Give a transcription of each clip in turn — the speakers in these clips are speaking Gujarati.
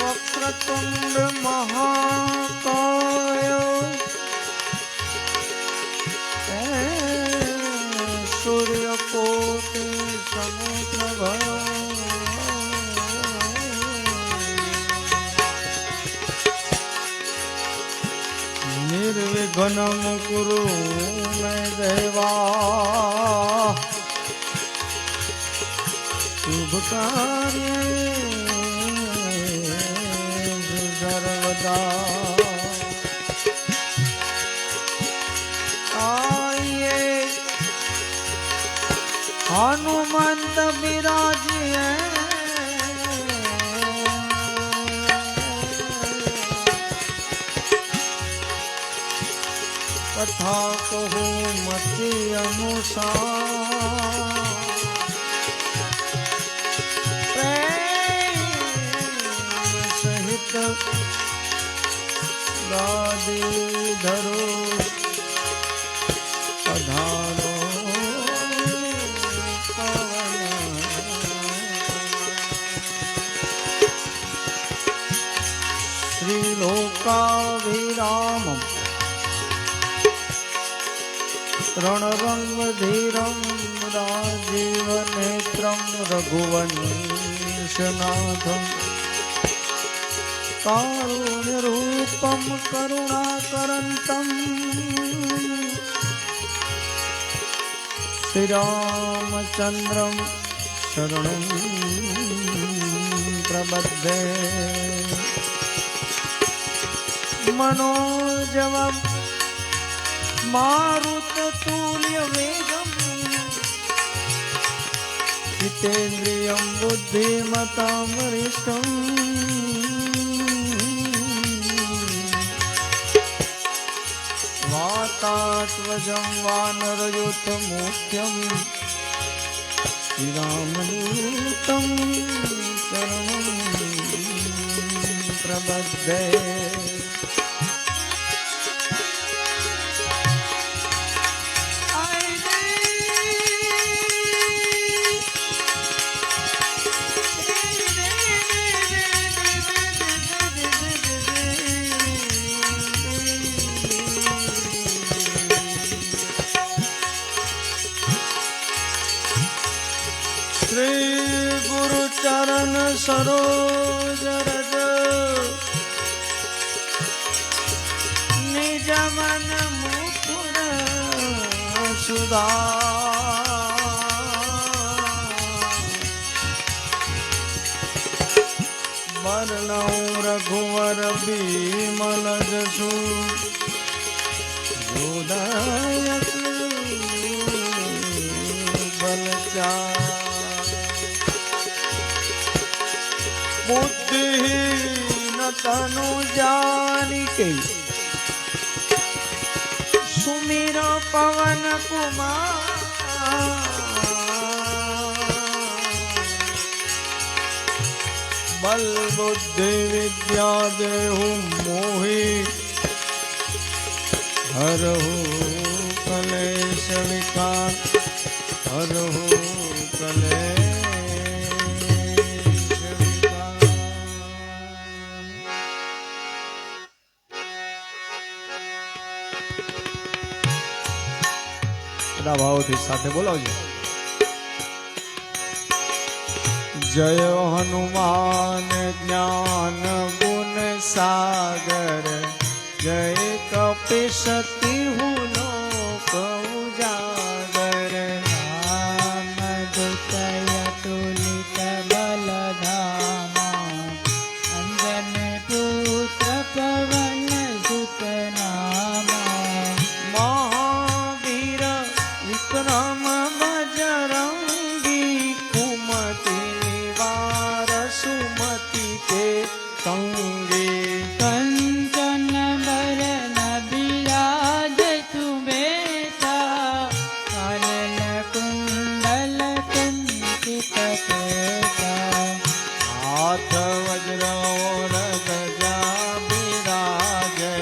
वक्रतुंड महाकाय सूर्यकोटि समप्रभा निर्विघ्नं कुरु मे देवा शुभ कार्ये सर्वदा आइए हनुमंत विराजिए कथा कहूँ मति अनुसार सहित गादी धरो पधारो पवन श्रीलोकाभिरामम् रणरंगधीरं राजीवनेत्रं रघुवंशनाथम् कारुण्यरूपं करुणाकरन्तं श्रीरामचन्द्रं शरणं प्रपद्ये मनोजवं मारुततुल्यवेगं जितेन्द्रियं बुद्धिमतां वरिष्ठं वातात्मजं वानरयूथमुख्यं श्रीरामदूतं शरणं प्रपद्ये श्री गुरु चरण सरोज रज निज मन मुकुर सुधार वर्णौ रघुवर बिमल जसु हृदय बलचार बुद्धिहीन तनु जानिके सुमिर पवन कुमार बल बुद्धि विद्या देहु मोहि हरहु कलेश विकार हरहु कलेश विकार। બધા ભાવથી સાથે બોલાવજો। जय हनुमान ज्ञान गुण सागर जय कपीसति लोक उजागर। रामदूत अतुलित बल धामा अंजन पुत्र पवन सुत नामा। महावीर विक्रम बजरंगी कुमति निवार सुमति के संगी। कंचन बरन बिराज सुबेसा कानन कुंडल कुंचित केसा। हाथ वज्र और ध्वजा विराजे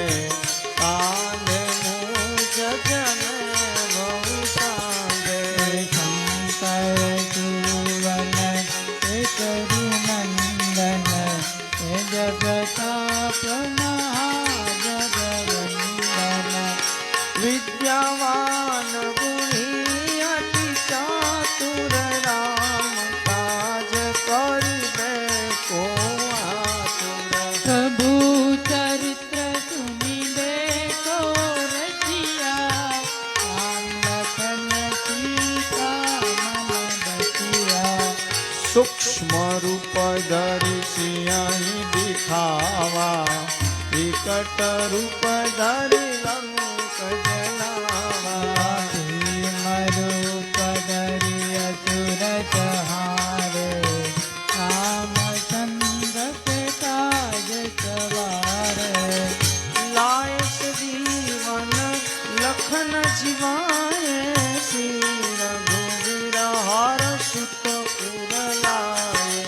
कांधे मूंज जनेऊ सांगे। शंकर सुवन केसरी नंदन जगताप महाजगवंदन। विद्यावान गुणी अति चातुर राम काज करिबे को आतुर। प्रभु चरित्र सुनिबे को रसिया राम लखन सीता मन बसिया। सूक्ष्म रूप धरि सिंहि दिखावा विकट रूप धरि लंक जलावा। रूप धरि असुर संहारे रामचंद्र के काज सवारे। लाए जीवन लखन जीवाए श्री रघुवीर हर सुत पुर लाए।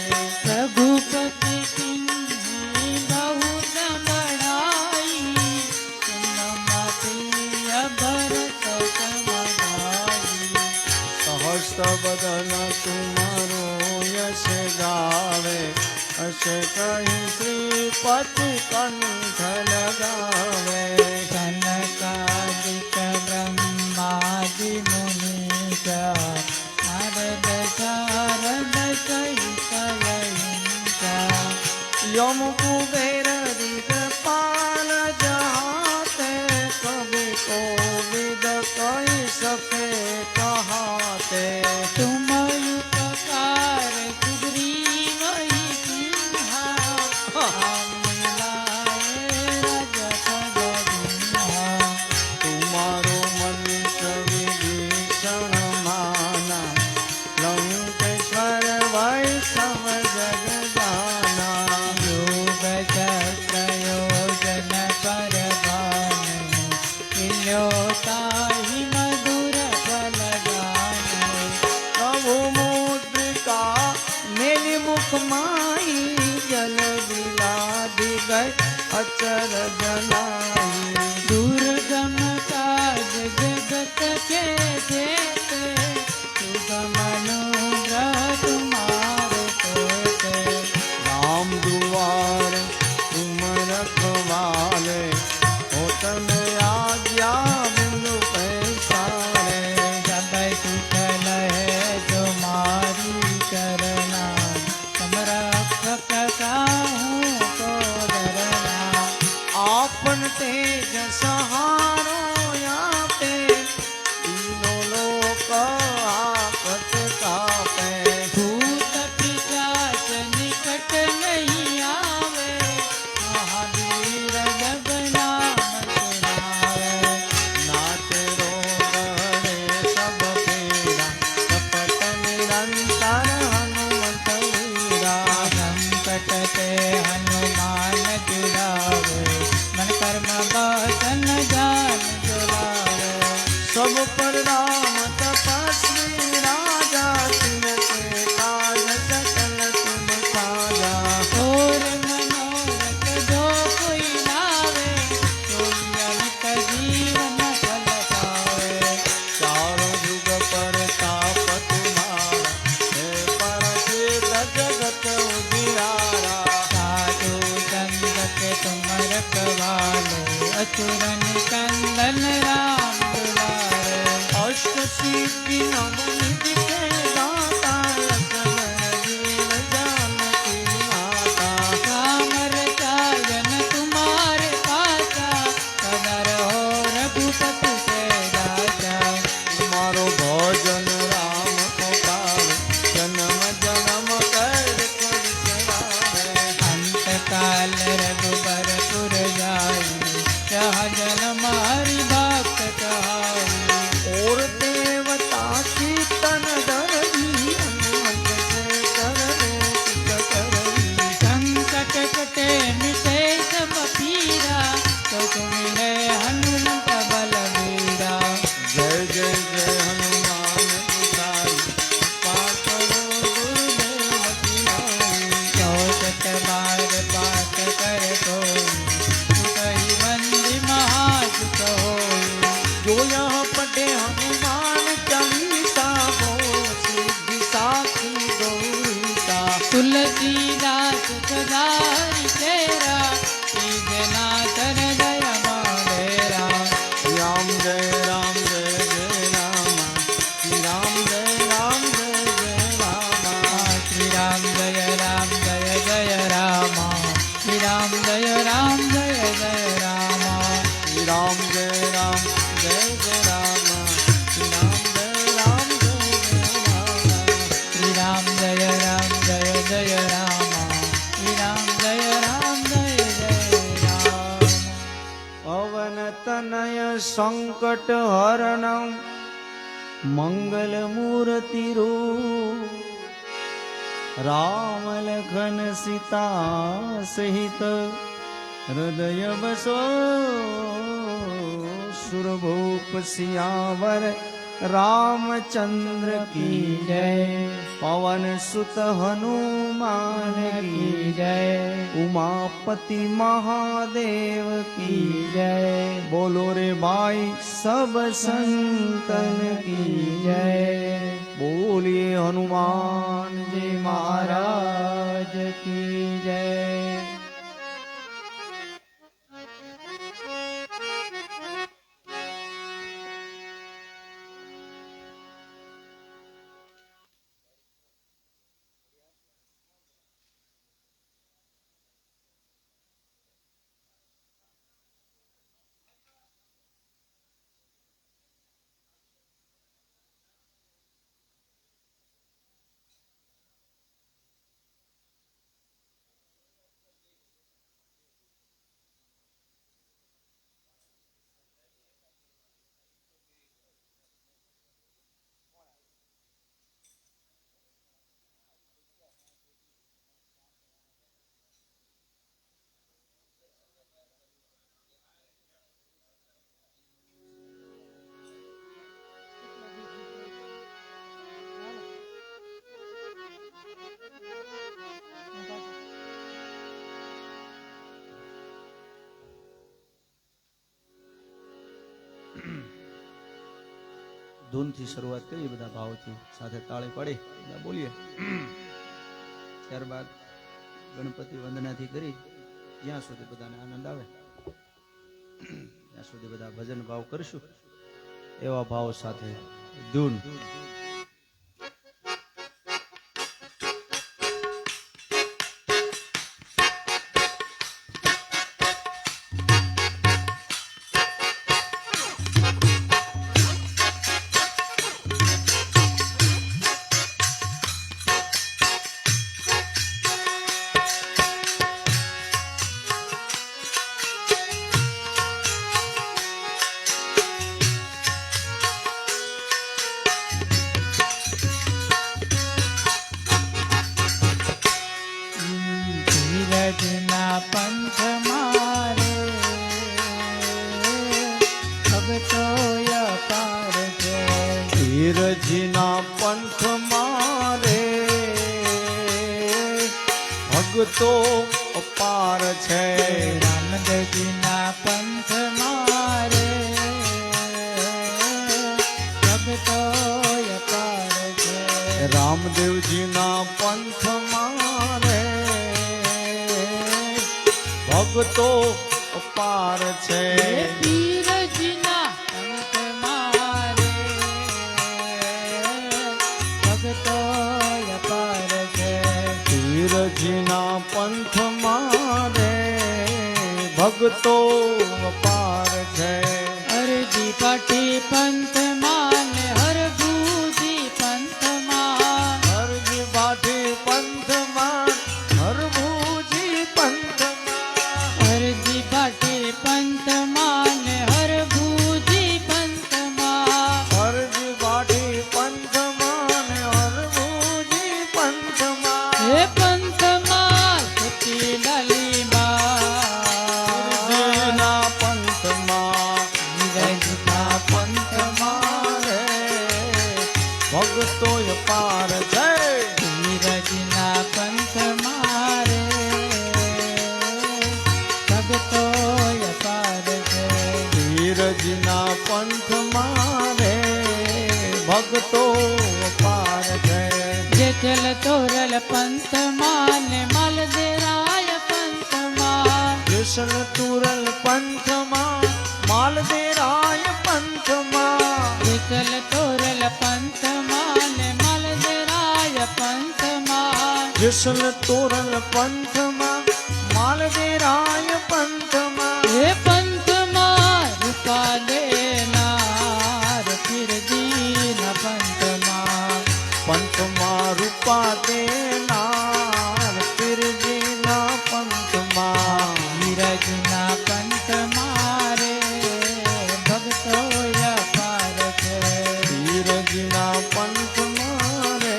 रघुपति किन्हीं बहुत बड़ाई सुनमति भरत सम भाई। सहस्र बदन तुम्हारो यश गावे अश कहीं श्रीपति कंठ लगावे। कनकादिक ब्रह्मादि मुनीसा नारद शारद सहित अहिंसा। यम कुबेर दिगपाल जहाते कवि कोविद कहि सके कहाते। तुम उपकार सुग्रीव ही किन्हा राम मिलाए रजत गगनहा। तुम्हारो मनुष्य विभीषण माना लंकेश्वर वैष्णव जग जाना। योग चक्र योजन पर भानु मिलो ताहि मधुर फल जानु। प्रभु मुद्रिका मेली मुख माही जल दिला दिगय अचर जलाई। दुर्गम काज जगत के जेते सुगम अनुग्रह तुम्हारे तेते। राम दुआर तुम रखवाले होतन आज्ञा बिनु पैसारे। सब सुख लहे तुम्हारी करना समरक्षक काहू को डरना। आपन तेज सहारो यापे तीनों लोक आपत कापे। भूत पिशाच निकट नहीं आवे महावीर जब नाम सुनावे। नाथ रोग हरे सब पीड़ा कपट निरंतर हनुमत वीरा। संकट ते हनुमान जुड़ावे मन कर्म वचन जान जुड़ावे। सब पर राम तपस्वी राजा तिनके काज सकल तुम साजा। और मनोरथ जो कोई लावे सोई अमित जीवन असुरन कंदन राम दुलारे अष्ट सिद्धि नव निधि के दाता लखन जीव जानकी माता राम रसायन तुम्हारे पासा सदा रहो रघुपति के दाता तुम्हारो भजन राम को पावे जन्म जन्म कर बिसरावे अंत काल रघुबर पुर जाई जहाँ जन्म हरि भक्त कहाई और देवता कीर्तन धरनी हनुमत से करवे सुख करवी संकट कटे मिटे सब पीरा तो तुम्हें हनुमत बलवीरा जय जय जय हनुमान गोसाई पाठ करो गुरुदेव की नाई चौसठ बार पाठ कर कोई सुतहि बंदी महासुख होई जो यहाँ पढ़े हनुमान चालीसा वो सिद्धि साखी गौरीसा तुलसीदास सदारि तेरा सीजना कर दया मांगेरा राम जय राम जय जय राम श्री राम जय राम जय जय राम श्री राम जय राम जय जय राम श्री राम जय राम जय जय राम श्री राम जय राम जय जय राम श्री राम जय राम जय जय राम श्री राम जय राम जय जय राम श्री राम जय राम जय जय राम पवन तनय संकट हरणं मंगल मूर्ति रूप राम लखन सीता सहित हृदय बसो सुरभूप सियावर रामचंद्र की जय पवन सुत हनुमान की जय उमापति महादेव की की जय बोलो रे भाई सब संतन की जय बोलिए हनुमान जी महाराज की जय ધૂનથી શરૂઆત કરીએ બધા ભાવથી સાથે તાળી પાડી બધા બોલીએ ત્યારબાદ ગણપતિ વંદનાથી કરી જ્યાં સુધી બધાને આનંદ આવે ત્યાં સુધી બધા ભજન ભાવ કરશું એવા ભાવ સાથે ધૂન ધીરજના પંથ મારે ભગતો અપાર છે ધીરજના પંથ મારે ભગતો અપાર છે રામદેવજીના પંથ મારે ભગતો અપાર છે રામદેવજીના પંથ મારે ભગતો અપાર છે પંથમાં રે ભગતો અપાર છે. અરજી પાટી પંથમાં ને હરભુજી પંથમાં. અરજી પાટી પંથમાં હરભુજી પંથમાં. અરજી પાટી પંથમાં ને હરભુજી પંથમાં. અરજી પાટી પંથમાં ને હરભુજી પંથમાં. હે પંથમાં સતી લાલીબા. ના પંથમાં વિરજના પંથમાં રે ભગતો અપાર છે. વિરજના પંથમાં રે ભગતો અપાર છે. ધીરજના પંથમાં રે ભગતો અપાર છે. જેઠલ તોરલ પંથમાં ને માલદેરાય પંથમાં. જેસલ તુરલ પંથમાં માલદેરાય પંથમાં. જેઠલ તોરલ પંથમાં ને માલદેરાય પંથમાં. જેસલ તોરલ પંથમાં માલદેરાય પંથમાં. હે પંથમાં રૂપા દેનાર ફિરદીના પંથમાં. પંથમાં રૂપા દેનાર પીરજીના પંથમાં. વિરજના પંથમાં રે ભગતો અપાર છે. ધીરજના પંથમાં રે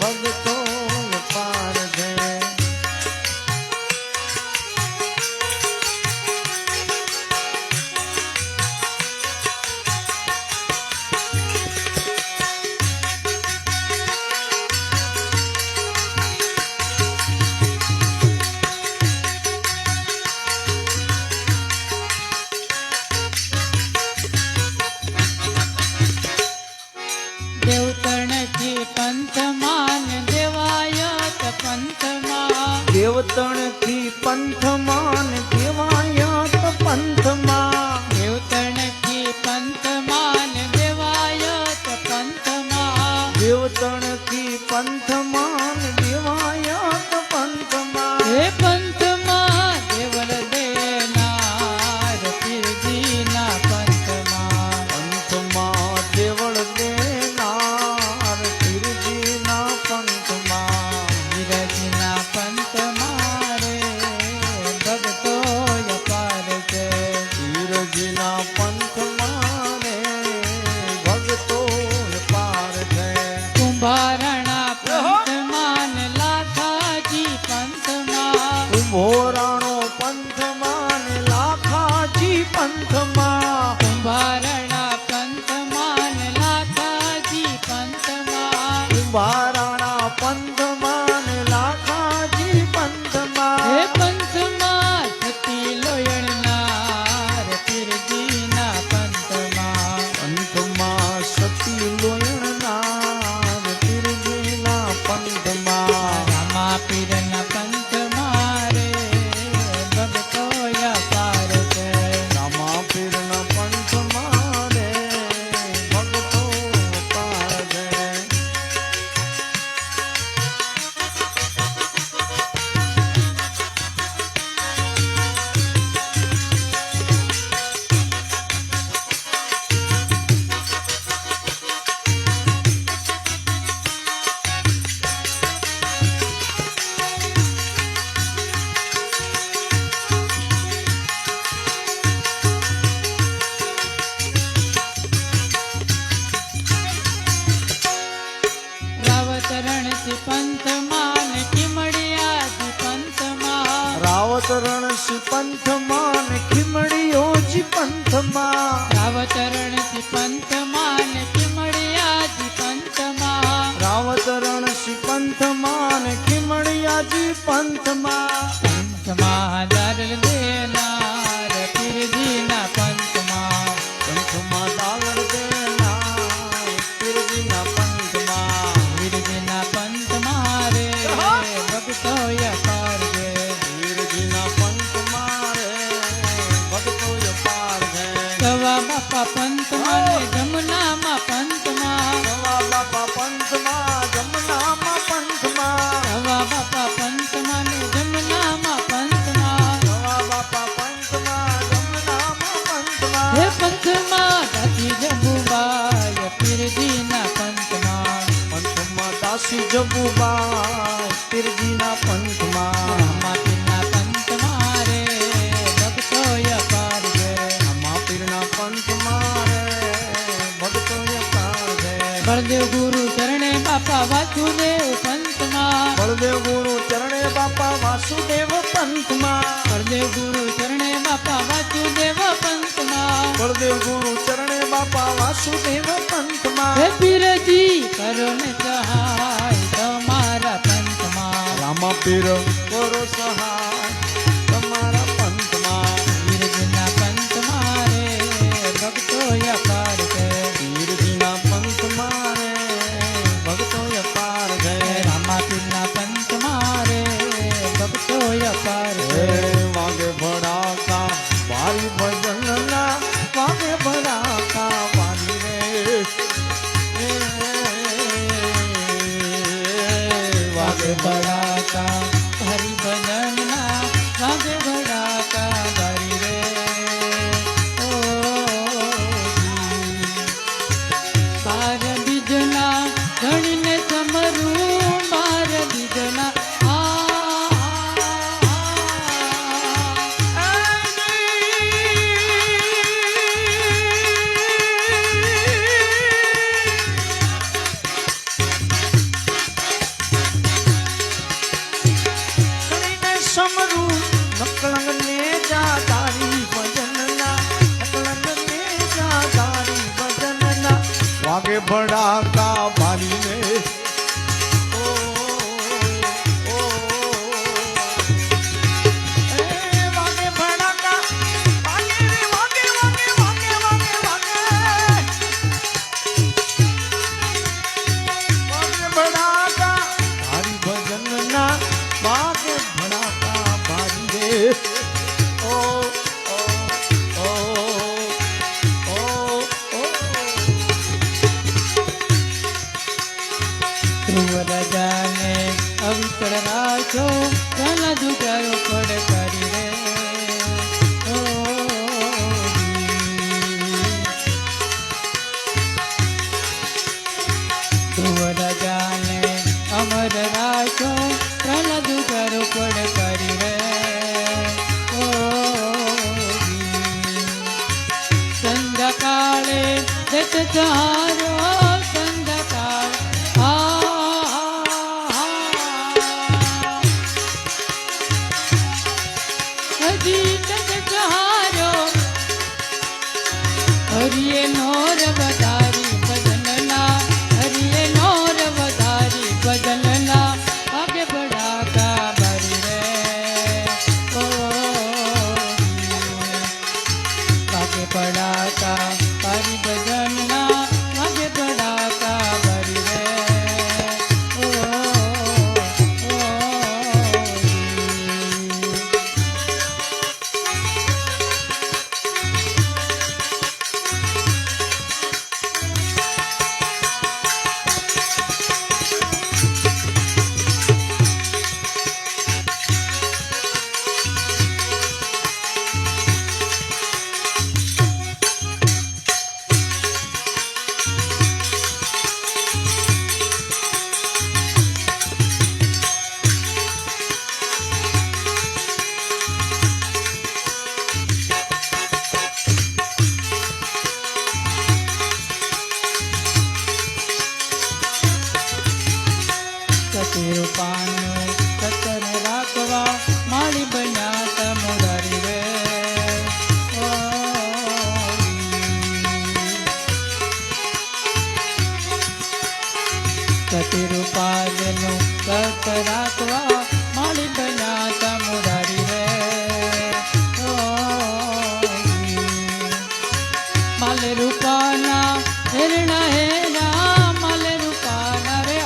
ભગતો અપાર છે. દેવતણથી પંથમાં ને દેવાયત પંથમાં. દેવતણથી પંથમાં ને દેવાયત પંથમાં. દેવતણથી પંથમાં ને દેવાયત પંથમાં. દેવતણથી પંથમાં ને દેવાયત પંથમાં. હે પંથમાં દેવલ દેનાર પીરજીના પંથમાં. પંથમાં દેવળ દેનાર પીરજીના પંથમાં. વિરજના પંથમાં રે ભગતો અપાર છે. ધીરજના પંથમાં રે ભગતો પાર છે. કુંભારણા પંથમાં ને લાખાજી પંથમાં. કુંભોરાણો પંથમાં ને લાખાજી પંથમાં. કુંભારણા પંથમાં ને લાખાજી પંથમાં. કુંભારાણા પંથમાં ને લાખાજી પંથમાં. હે પંથમાં સતી લોયણનાર પીરજીના પંથમાં. પંથમાં સતી લોયણનાર પીરજીના પંથમાં. રામા પીરના પંથમાં રે ભગતો અપાર છે. રામા પીરના પંથમાં રે ભગતો પાર છે. રાવતરણથી પંથમાં ને કિમડિયાજી પંથમાં. રાવતરણસી પંથમાં ને ખીમડીઓજી પંથમાં. રાવતરણથી પંથમાં ને કિમડિયાજી પંથમાં. રાવતરણસી પંથમાં ને ખીમડીયાજી પંથમાં. પંથમાં દારલ દેનાર પીરજીના પંથમાં. પંથમાં દાવર દેનાર પીરજીના પંથમાં. વીરજીના પંથમાં રે ભગતો અપાર છે. વીરજીના પંથમાં રે ભગતો અપાર છે. સવા બાપા પંથમાં ને જમનામાં પંથમાં. સવા બાપા પંથમાં જમનામાં પંથમાં. સવા બાપા પંથમાં ને જબુબાઈ પીરજીના પંથમાં રામા પીરના પંથ મારે ભક્તો અપાર છે. રામા પીરના પંથમાં રે ભક્તો અપાર છે. બળદેવ ગુરુ ચરણે બાપા વાસુદેવ પંથમાં. બળદેવ ગુરુ ચરણે બાપા વાસુદેવ પંથમાં બળદેવ ગુરુ ચરણે બાપા વાસુદેવ પંથમાં. બળદેવ ગુરુ ચરણે બાપા વાસુદેવ પંથમાં હે પીરજી કરો ને સહાય તમારા પંથમાં. રામા પીર કરો સહાય તમારા પંથમાં પીરજીના પંથમાં રે ભક્તો અપાર છે. પીરજીના પંથમાં રે ભક્તો અપાર છે. રામા પીરના પંથમાં રે ભક્તો અપાર હે છે. વાગે ભડાકા વારી ભજનના વાગે ભડાકા વારી રે વાગે ભડાકા હરિ ભજનના વાગે ભડાકા ધરી રે. ઓ બાર બીજના ધણીને સમરું બાર બીજના સમરું નકળંગ ને જા તારી ભજનના નકળંગ ને જા તારી ભજનના વાગે ભડાકા મારીને ઓ ઓ એ વાગે ભડાકા વાગે રે વાગે વાગે વાગે વાગે વાગે વાગે ભડાકા તારી ભજનના વાગે ભડાકા મારી રે ઓ ઓ ઓ ઓ ઓ ધ્રુવ રાજાને અવિકળ રાખો ઘણા જુગારો પડ કરી રે. ઓ ધ્રુવ રાજાને અમર રાખો ઘણા જુગારો પડ કરી રે. ઓ સંધ્યાકાળે જત ચારો સંધ્યાકાળ હજી જત ચારો હરિએ નોર વધારી ભજનના હરિએ નોર વધારી ભજનના આગે ભડાકા ભરી રે. ઓ આગે ભડાકા ભરી ભજનના આગે ભડાકા ભરી રે. ઓ રૂપાનું સતર રાખવા માળી બન્યા તમોદારી રે. ઓ સતી રૂપાનું સત રાખવા માળી બન્યા તમોદારી રે. ઓ માલે રૂપાના હેરણા હેરા માલે રૂપાના રે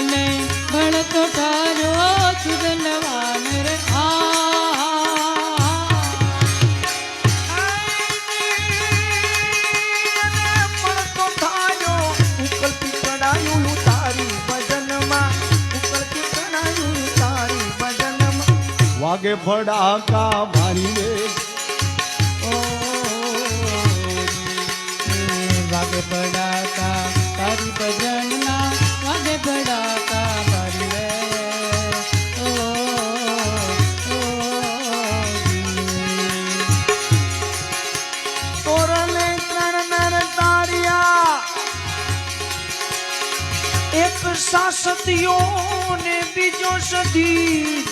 ને ભણતો ઠારો સુધનવાન રે પડતો થાયો ઉકળતી કડાયું તારી ભજનમાં ઉકળતી કડાયું તારી ભજનમાં વાગે ફડાકા મારી રે વાગે પડાકા તારી ભજનના વાગે પડાકા મારી રે તોરણે ત્રણ નર તાર્યા એક સાસતીયો ને બીજો સધી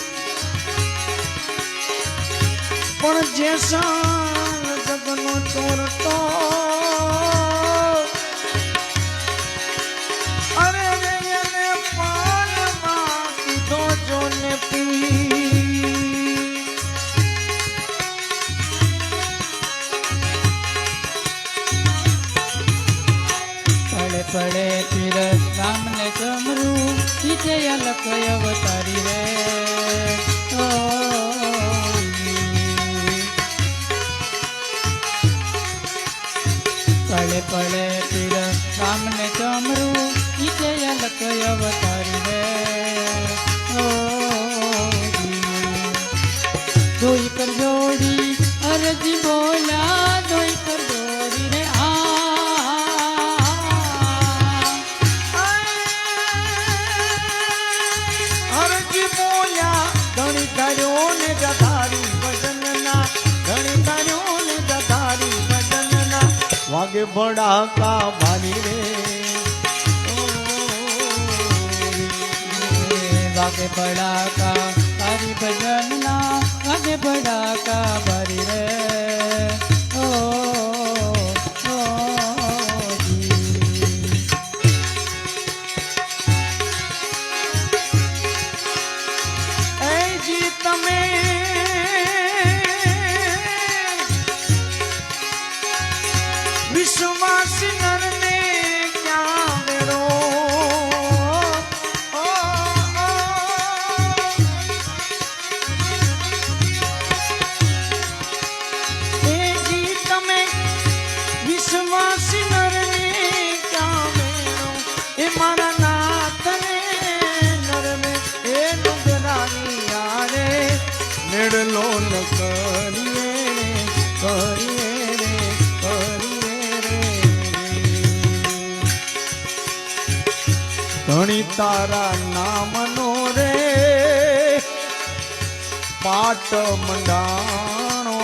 પણ જે સાલ જગનો ચોરતો અરે રે એને પાનમાં કીધો જો ને પી પડે પડે તીર રામને ચમરું નીચે અલક અવતારી રે પડે પડે તીર રામને ચમરું નીચે અલક અવતારી રે ધોઈ કર જોડી અરજી બોલા ધોઈ કર જોડી રે હરજી બોલ્યા ધણી કર્યો ને જધારી ભજનના ધણી કર્યો ને જધારી ભજનના વાગે ફડાકા મારી રે વાગે પડાકા તારી ભજનના વાગે પડાકા ભરી રે એ જી તમે વિશ્વાસી નરને ક્યાં વેરો એ જી તમે વિશ્વાસી નરને ક્યાં વેરો એ મારા નાથને નરમે એ ડુંગરાની યારે મેળલો ન કરીએ કરીએ રે કરીએ રે ધણી તારા નામનો રે પાટ મંડાણો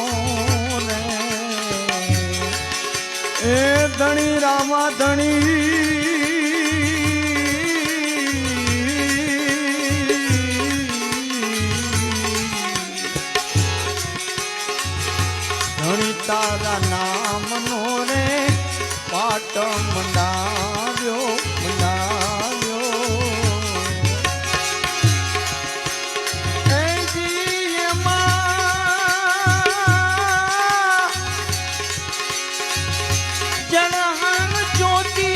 ને એ ધણી રામા ધણી તારા નામનો રે પાટ મંડાવ્યો એ જી એમાં જનહન જ્યોતિ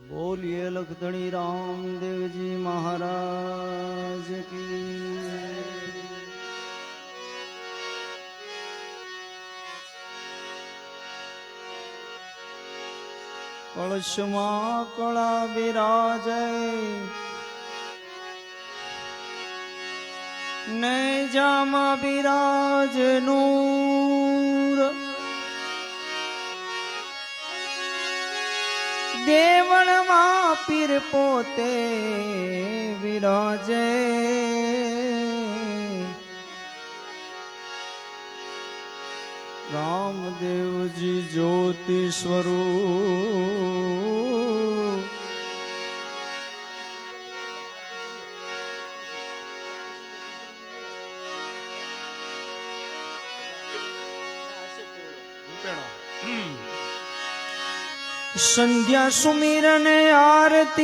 બોલીએ લખધણી રામદેવજી મહારાજ કી કળશમાં કળા બિરાજે નેજામાં બિરાજ નૂર દેવળમાં પીર પોતે વિરાજે રામદેવજી જ્યોતિ સ્વરૂપ સંધ્યા સુમિરન આરતી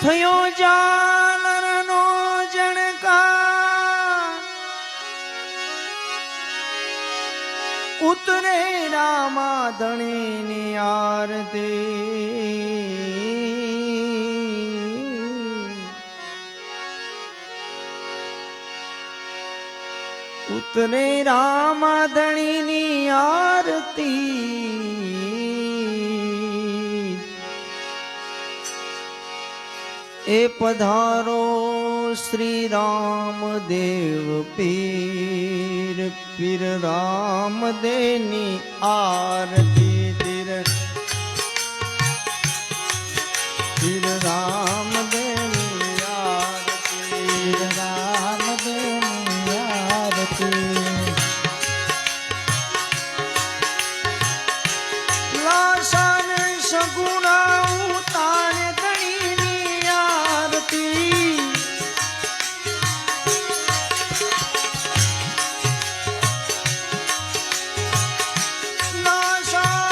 થયો જાલરનો જણકાર ઉતરે રામાધણીની આરતી ઉતરે રામાધણીની આરતી એ પધારો શ્રી રામદેવ પીર પીર રામદેવની આરતી પીર રામદેવની આરતી રામદેવની આરતી લાસન સગુણા ઉતારે ધણીની આરતી લાસન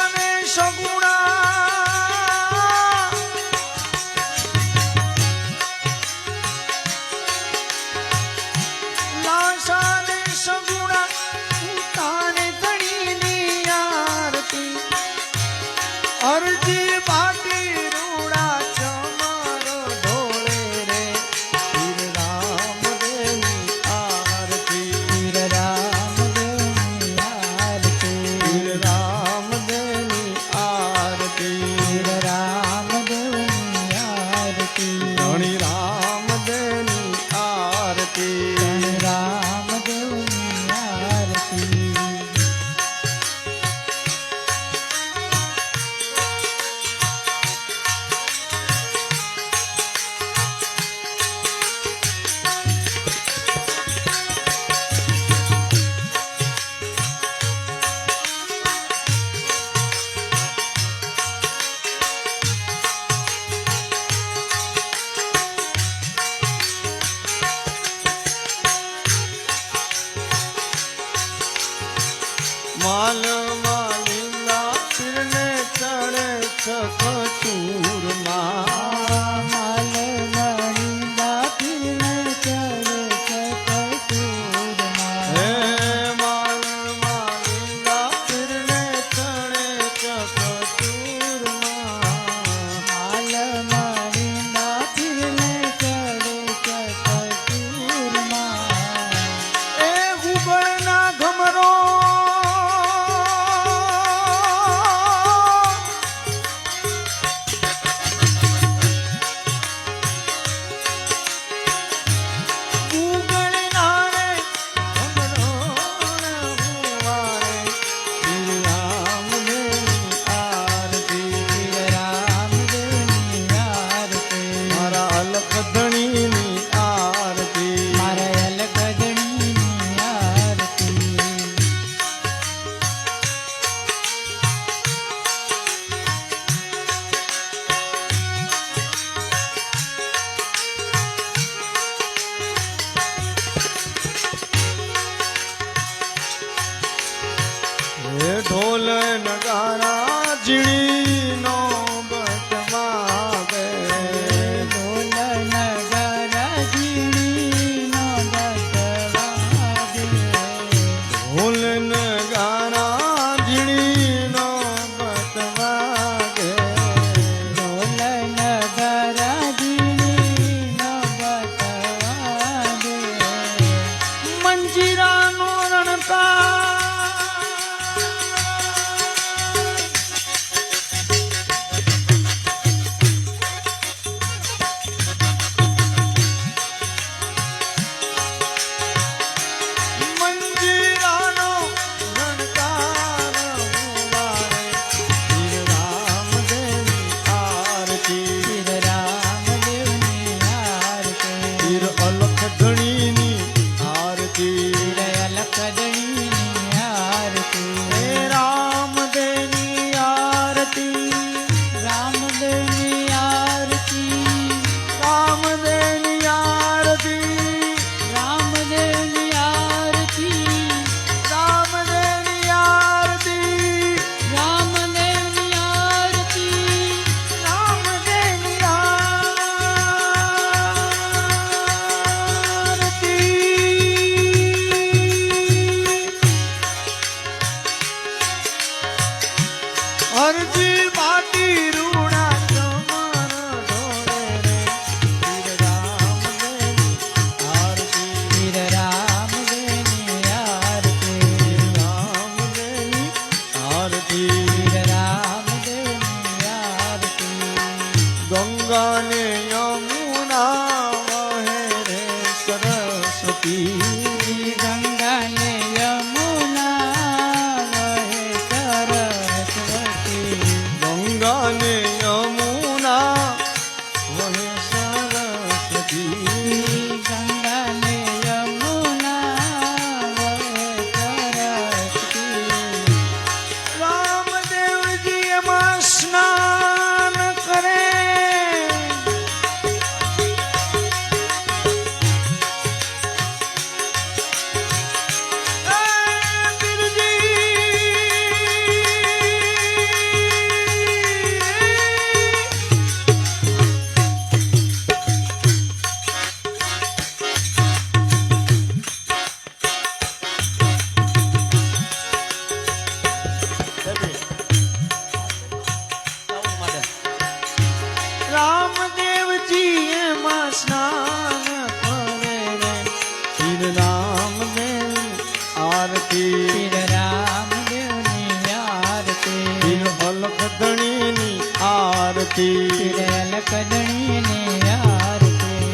હરજી માટી રૂડા ચમર ઢોળે રે પીર રામદેવની આરતી પીર રામદેવની આરતી રામદેવની આરતી પીર રામદેવની આરતી ગંગા ને યમુના વહે રે સરસ્વતી ગંગા ને યમુના વહે સરસ્વતી ગંગા ને યમુના વહે સરસ્વતી ગંગા ને યમુના વહે સરસ્વતી રામદેવજી એમાં સ્નાન કરે રામદેવજી એમાં સ્નાન કરે રે પીર રામદેવ આરતી પીર રામદેવની આરતી પીર અલખધણીની આરતી પીર લકડણીની આરતી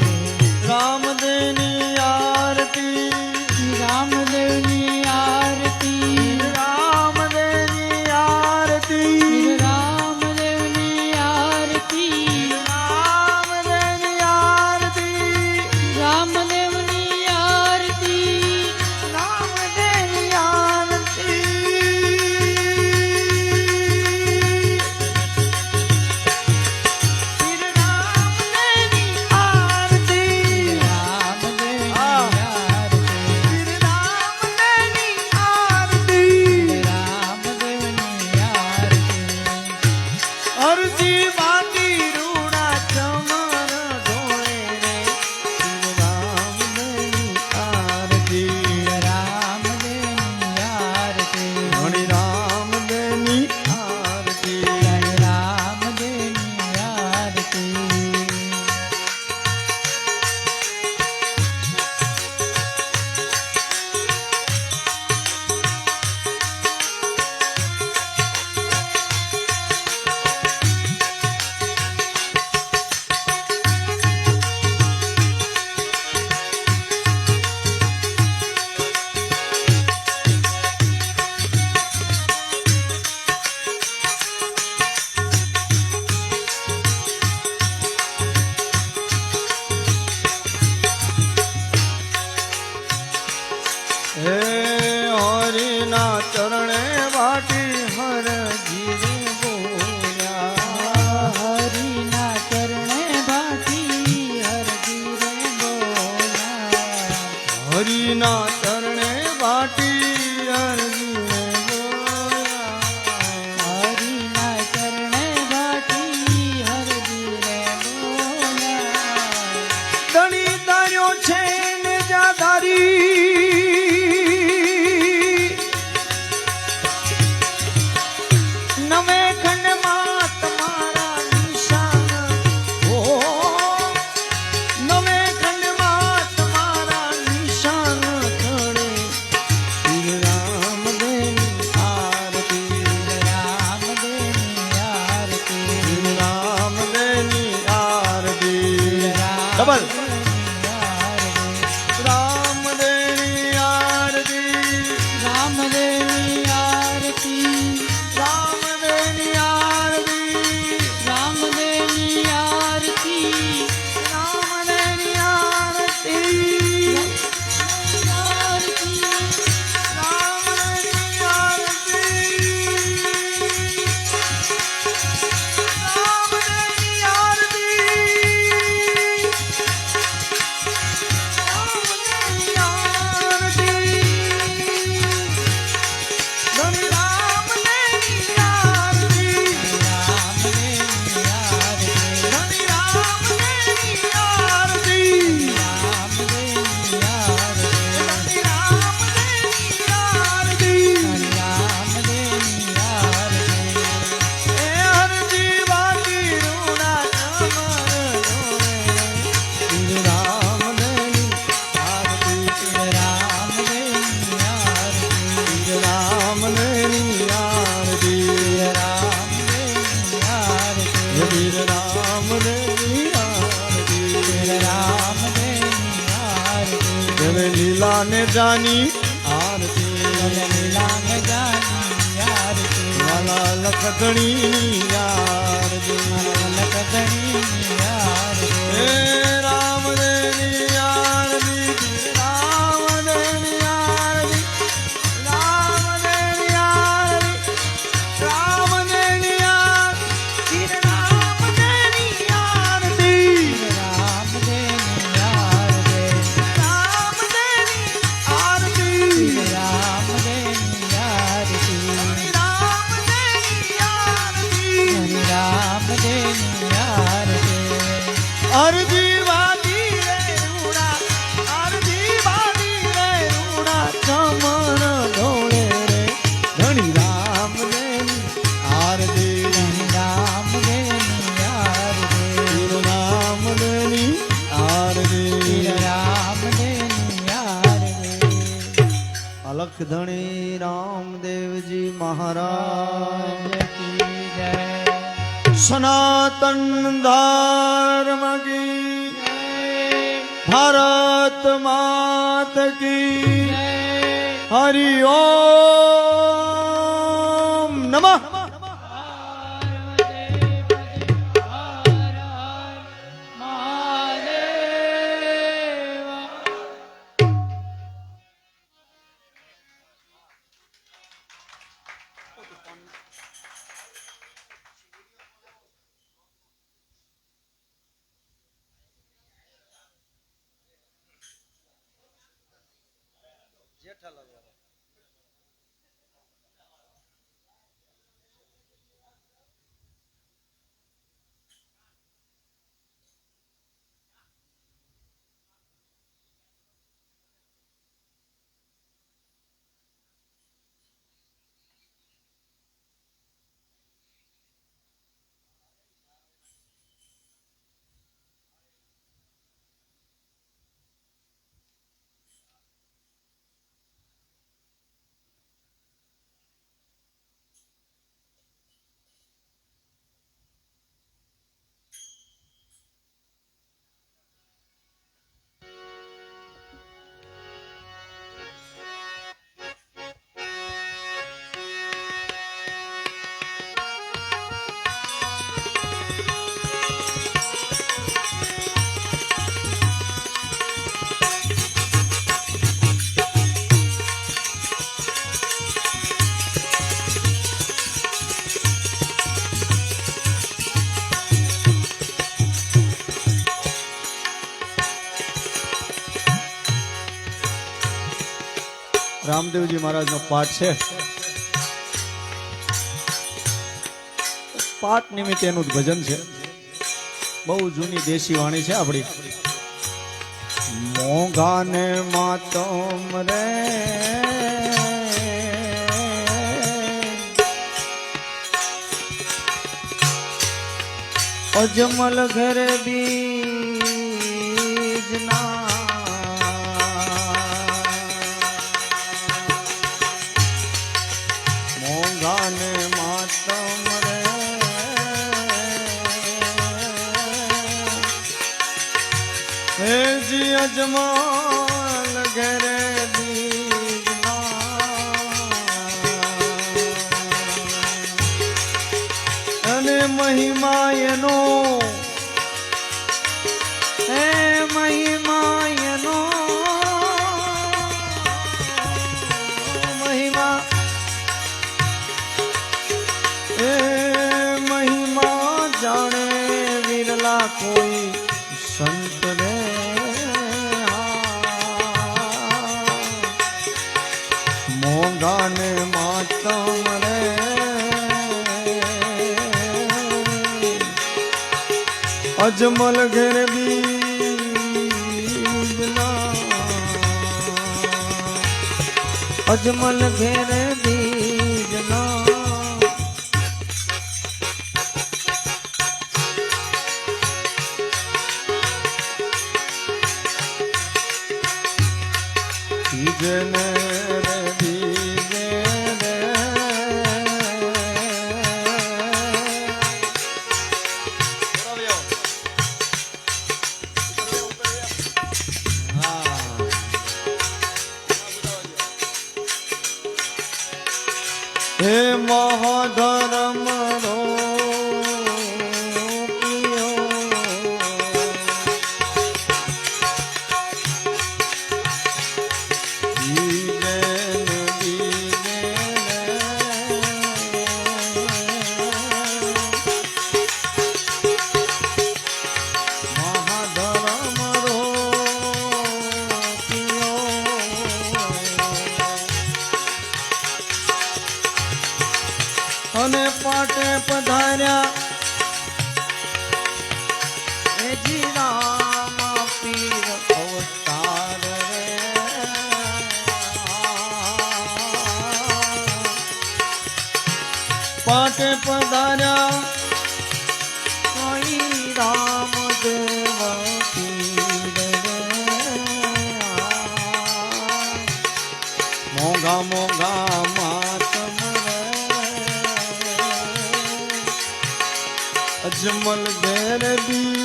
રામદેવની આરતી રામદેવની આરતી રામદેવની આરતી પીર રામદેવની આરતી રામદેવની આરતી રામદેવની આરતી રામદેવની આરતી પીર રામદેવની આરતી રામદેવની આરતી પીર રામદેવની આરતી રામદેવની આરતી અરજી બાકી રૂડા ચમર ઢોળે રે પીર રામદેવની આરતી રામદેવની આરતી હરિ રામદેવની આરતી રામદેવની આરતી હે હરિના ચરણે વાટી હરજી રે બોલ્યા હરિના ચરણે ભાટી હરજી રે બોલા હરિના ચરણે વાટી હરજી રે બોલ્યા હરિના ચરણે ભાટી હરજી રે બોલા ધણી તાર્યો છે ને જાધારી નવે ખંડમાં તમારા નિશાન ઓ નવે ખંડમાં તમારા નિશાન ચડે પીર રામદેવની આરતી રામદેવની આરતી પીર રામદેવની આરતી ડબલ રામદેવની આરતી રામદેવની આરતી રામદેવની આરતી રામદેવની આરતી રામદેવની આરતી આરતી રામદેવની આરતી રામદેવની આરતી में जानी आरती લીલા में जानी आरती वाला लखदणी आरती લખધણી આરતી हे राम देनी आरती राम देनी आरती राम देनी आरती राम देनी आरती राम देनी आरती રામ દેની આરતી राम देनी आरती રામ દેની આરતી राम देनी आरती રામ દેની આરતી અરજી વાદી રે રૂડા અરજી વાદી રે રૂડા ચમન ઢોળે રે ધણી રામ દેની આરતી રામ દેની આરતી રામ દેની આરતી રામ દેની આરતી અલખ ધણી રામદેવજી મહારાજ કી જય સનાતન ધર્મ કી ભારત માત કી હરિ ઓમ નમઃ રામદેવજી મહારાજનો પાઠ છે. પાઠ નિમિત્તે એનું જ ભજન છે. બહુ જૂની દેશી વાણી છે આપણી. મોંઘાને માતમ રે અજમલ ઘર બીજના મોંઘાને માતમ રે જી અજમલ ઘર અને મહિમા એનો હે મહિમા એનો મહિમા એ મહિમા જાણે વિરલા કોઈ સંત રે મોંઘાને માતમ રે અજમલ ઘેર બીજના અજમલ ઘેર બીજના બીજને રે બીજે રે પાટે પધાર્યા એ જી રામ પીર અવતાર રે પાટે પધાર્યા કઈ રામ દેવ પીર રે મોંઘા મોંઘા માતમ રે અજમલ ઘેર બીજના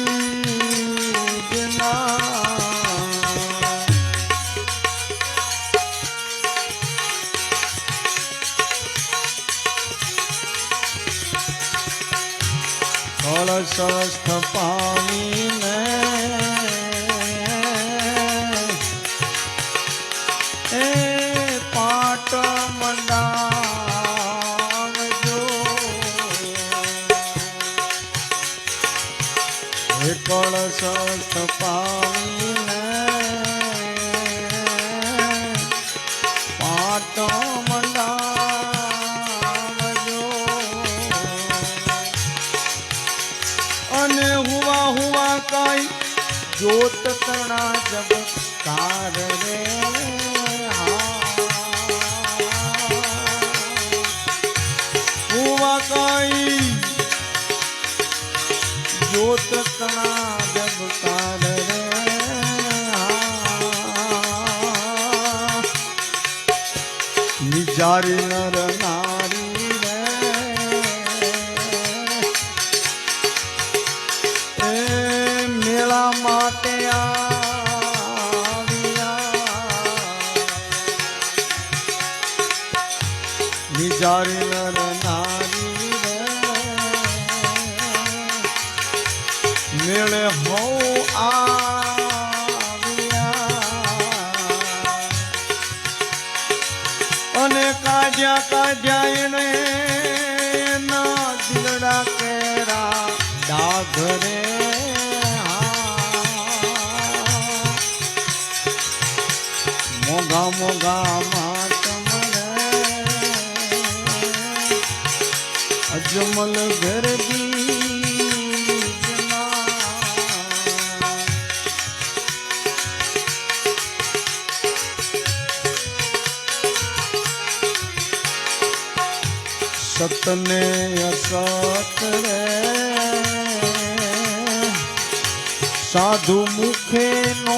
કળશ પાવીને એ પાટ મંડાવજો એ કળશ પાવીને પાટ મંડાવજો અને હુવા હુવા કાઈ જોત તણા જબ કાર રે હુવા કાઈ જોત તણા જબ કાર રે નિજારી નર નારી રે એ મેળા માટે નિજારી નર નારી રે મેળે હો અને કાઢ્યા એને ના દિલડા કેરા ડાઘ રે મોંઘા મોંઘા માતમ રે અજમલ ઘર બીજના સતને અસત રે સાધુ મુખે નો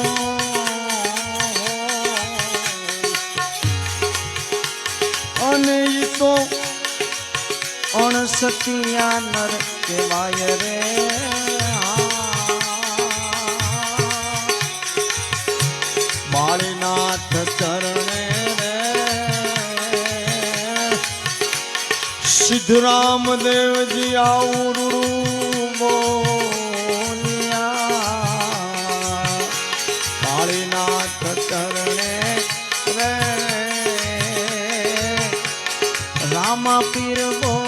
અને ઈ તો અણસતિયા નર કહેવાય રે બાળીનાથ ચરણે રે સિદ્ધરામ દેવજી આવડું બોલ્યા બાળીનાથ ચરણે રે રામા પીર બોલ્યા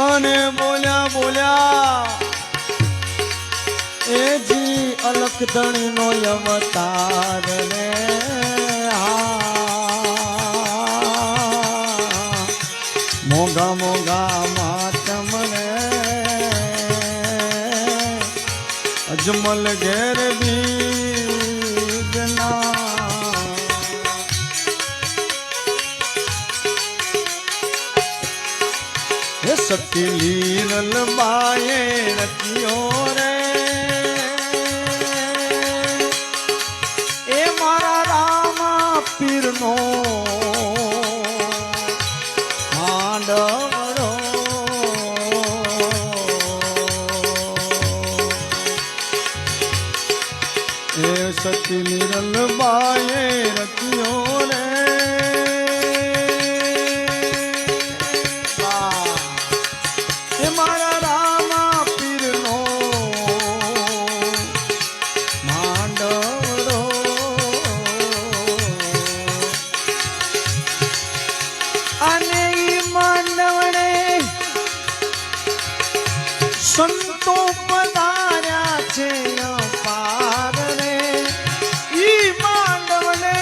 અને બોલ્યા બોલ્યા એ જી અલખ ધણી નો અવતાર રે મોંઘા મોંઘા માતમ રે અજમલ ઘેર બીજના સતી લીરલ બાએ રચ્યો રે એ મારા રામા પીરનો માંડવડો એ સતી લીરલ બાએ રચ્યો રે મારા રામા પીરનો માંડવડો અને ઈ માંડવડે સંતો પધાર્યા છે અપાર રે ઈ માંડવડે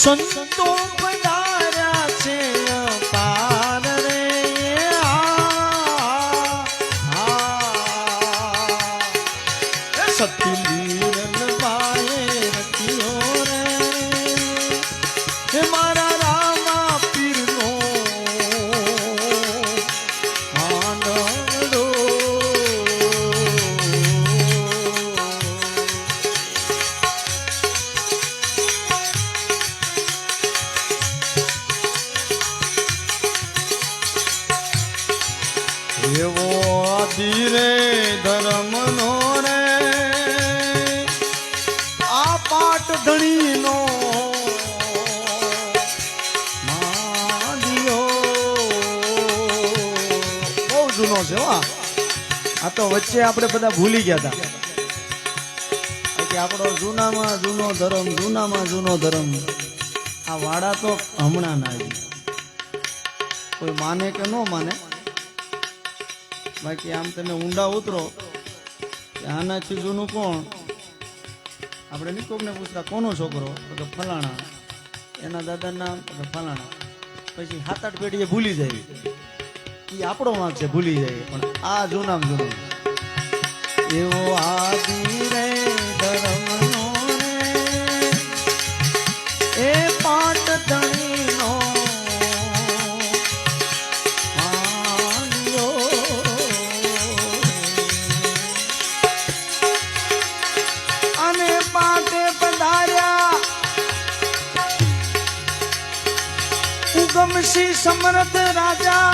સંતો પધાર્યા છે અપાર રે સતી લીરલ બાએ રચ્યો રે હે મારા રામા પીરનો આનંદો એવો ધીરે ધર્મનો રે આ પાટ ધણીનો માંડ્યો બહુ જૂનો છે હો આ તો વચ્ચે આપણે બધા ભૂલી ગયા હતા કે આપણો જૂનામાં જૂનો ધર્મ જૂનામાં જૂનો ધર્મ આ વાડા તો હમણાં ના આવી કોઈ માને કે ન માને બાકી આમ તમે ઊંડા ઉતરો કે આનાથી જૂનું કોણ આપણે નિકોમને પૂછતા કોનો છોકરો તો કે ફલાણા એના દાદાનું નામ તો કે ફલાણા પછી 7-8 પેઢીએ ભૂલી જાય એ આપણો વાંક છે ભૂલી જાય પણ આ જૂનામાં જૂનું એવો આદિ રે ધર્મનો રે એ પાટ ધણીનો ઉગમસિંહ સમર્થ રાજા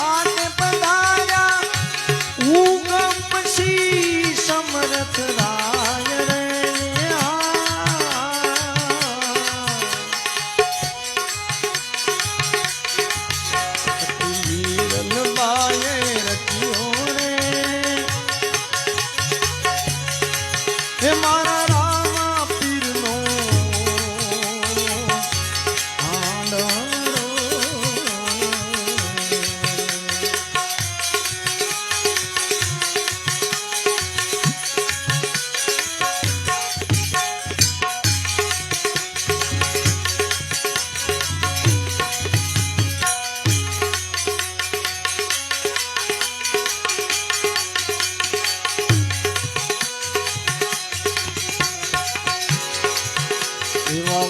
આને પધાર્યા ઉગમસિંહ સમર્થ રાય રે લીરલ બાએ રચ્યો રે હે મારા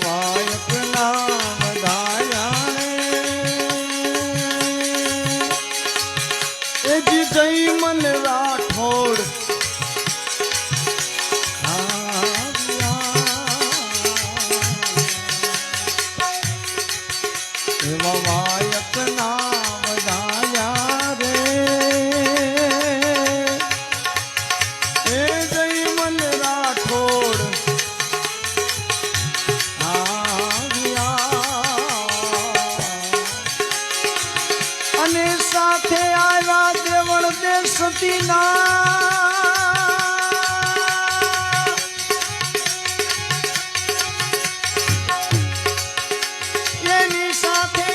વાયક નામ દાયા એ જી જઈ મન રાઠોડ એવા વાયક નામ દાયા રે એ જઈ મન રાઠોડ અને સાથે આવ્યા દેવળ દે સતીના એની સાથે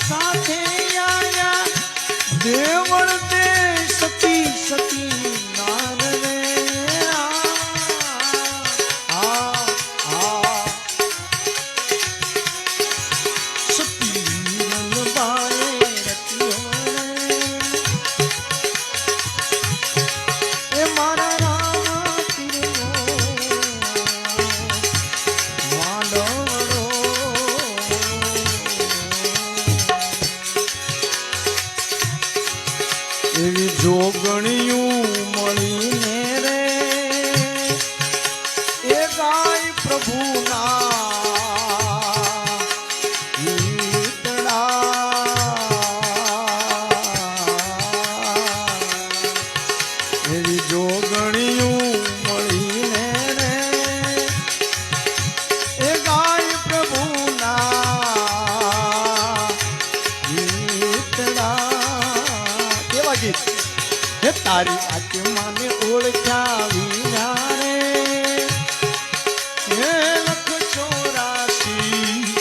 સાથે આવ્યા દેવળ દે સતી સતી એવી જોગણિયું મળીને રે એ ગાય પ્રભુના એવી જોગણિયું મળીને રે એ ગાય પ્રભુના ગીત હે તારી આત્માને ઓળખ્યા વિના રે હે લખ 84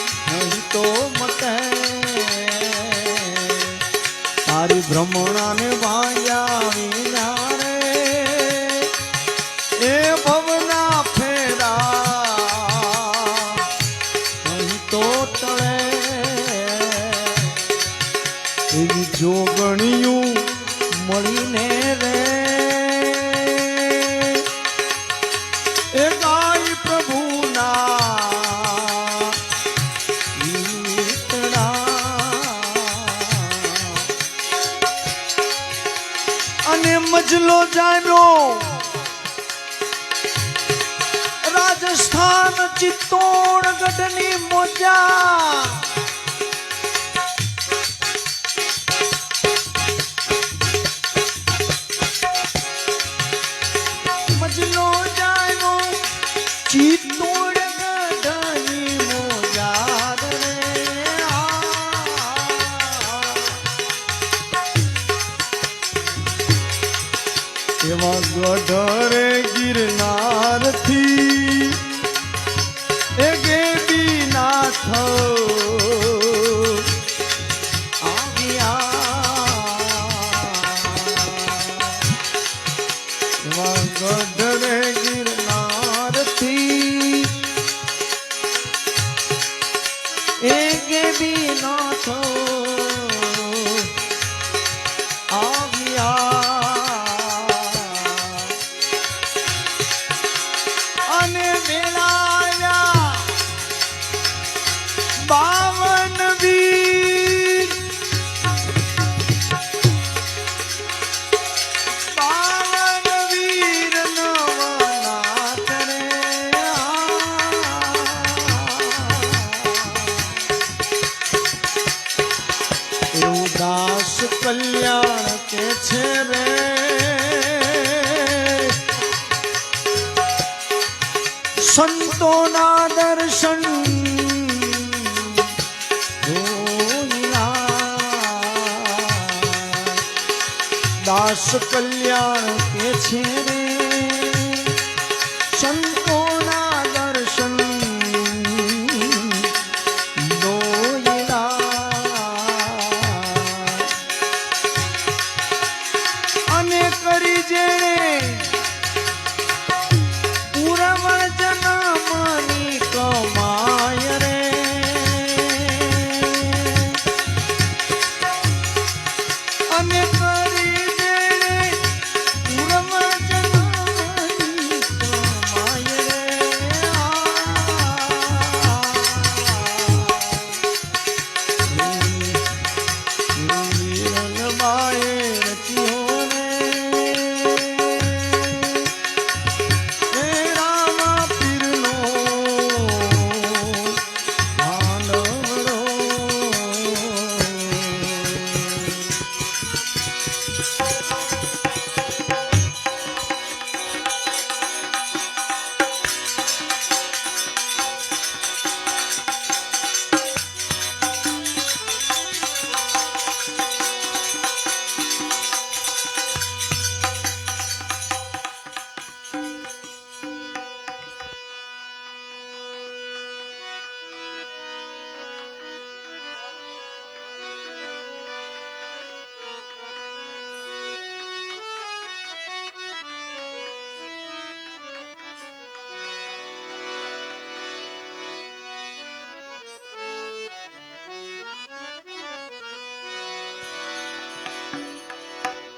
ચિત્તોડગઢની મોજા મજનો જાયો ચિત્તોડગઢની મોજા રે એવા ગઢરે ગિરનાર થી એ ગેબી નાથ આવ્યા એવા ગઢરે ગિરનાર થી એ ગેબી નાથ આવ્યા અને મેળાયા બાવન વીર નવનાથ રે એવું દાસ કલ્યાણ કે છે રે સંતોના દર્શન દાસ કલ્યાણ કે છે રે સંતોના દર્શન અને કરી જેણે પૂર્વ જન્મની કમાય રે અને કરી જેણે પૂર્વ જન્મની કમાય રે બાએ રચ્યો રે રામા પીરનો માનવરો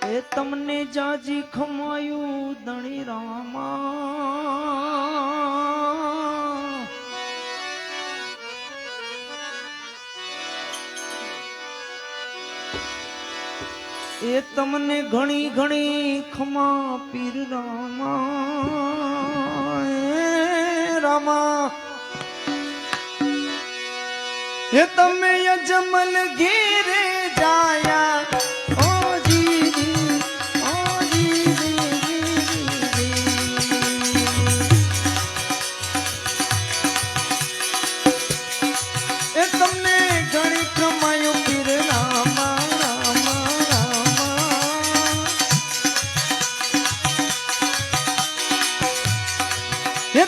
એ તમને જાજી ખમાયું ધણી રામા એ તમને ઘણી ઘણી ખમા પીર રામા એ રામા એ તમે અજમલ ઘેરે જાયા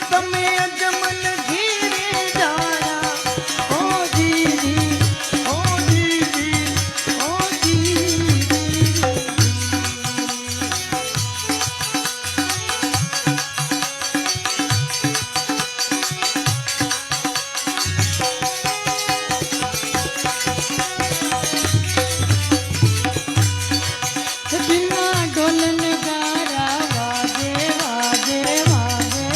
તમે અજમલ ઘેરે જાયા ઓ જીજી ઓ જીજી ઓ જીજી बिना ढोल नगारा वाजे वाजे वाजे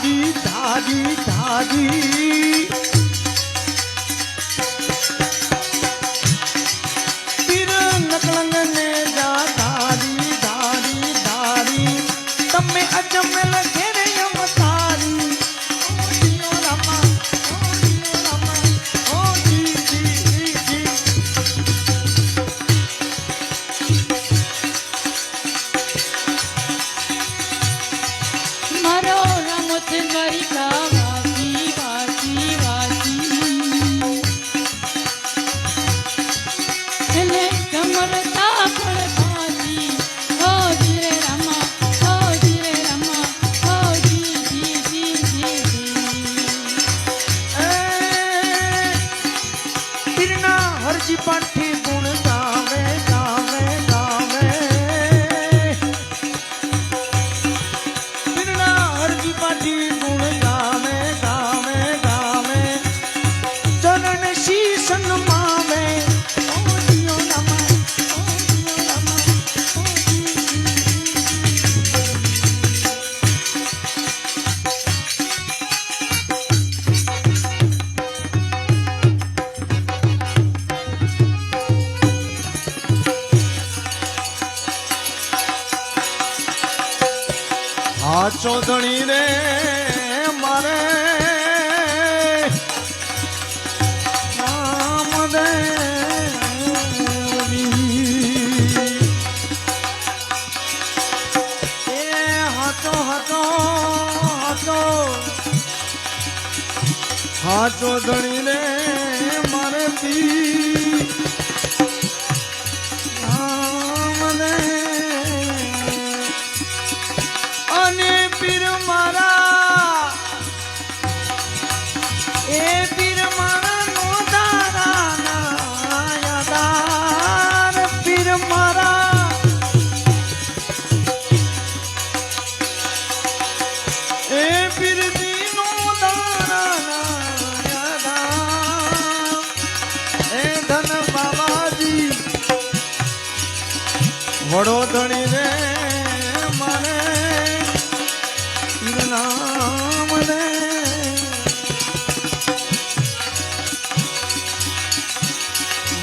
ધાજી ધાજી ધાજી પીર નકલંગ ને જા ધારી ધારી ધારી તમે અજમેલ ઘેરે અવતારી ઓ જીઓ રામા ઓ જી જી જી મારો રમત દ્વારિકા વાસી વાસી વાસી એને કમરતા પણ ફાસી ઓ જીરે રામા ઓ જીરે રામા ઓ જી જી જી જી પીરના હરજી પાઠી ગુણ ગાવે ગાવે ગાવે પીરના હરજી પાઠી ગુણ ગાવે ગાવે ગાવે ચરણ શીશ નમાવે ઓ જીઓ રામા ઓ જીઓ રામા ઓ જી આ ચોધણી રે મારે હા ચોધણી રે મારે પી મને અને પીર મારા એ પીર મારા નો દારા યાદાર પીર મારા એ પીર દીનો દારા યાદાર એ ધન બાબાજી વડોદણી રે મને નામ રે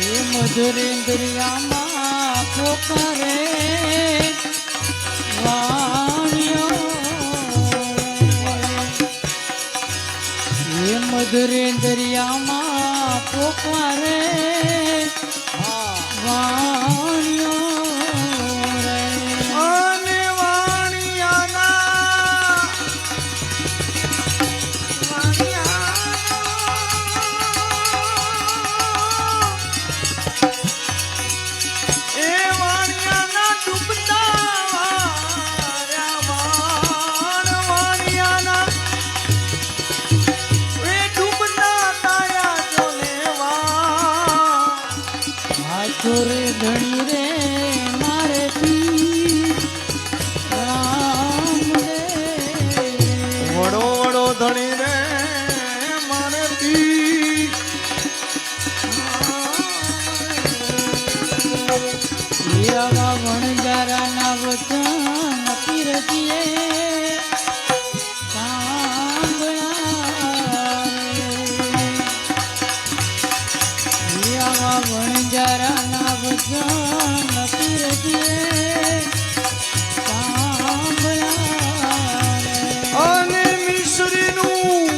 એ મધુરેન્દ્રિયામાં પોકારે વાણિયો એ મધુરેન્દ્રિયામાં પોકારે વાણિયો અને વાણિયાના એ વાણિયાના ડૂબતા વાણિયાના એ ડૂબતા તાયા જોલેવા હાચોરે ધણી રે મારે પી રામ રે વડો વડો ધણી રે મારે પી આવા વણજારાના વચન પીરજીએ સાંભળા રે આવા વણજારાના વચન પીરજીએ સાંભળા રે અને મિશ્રીનું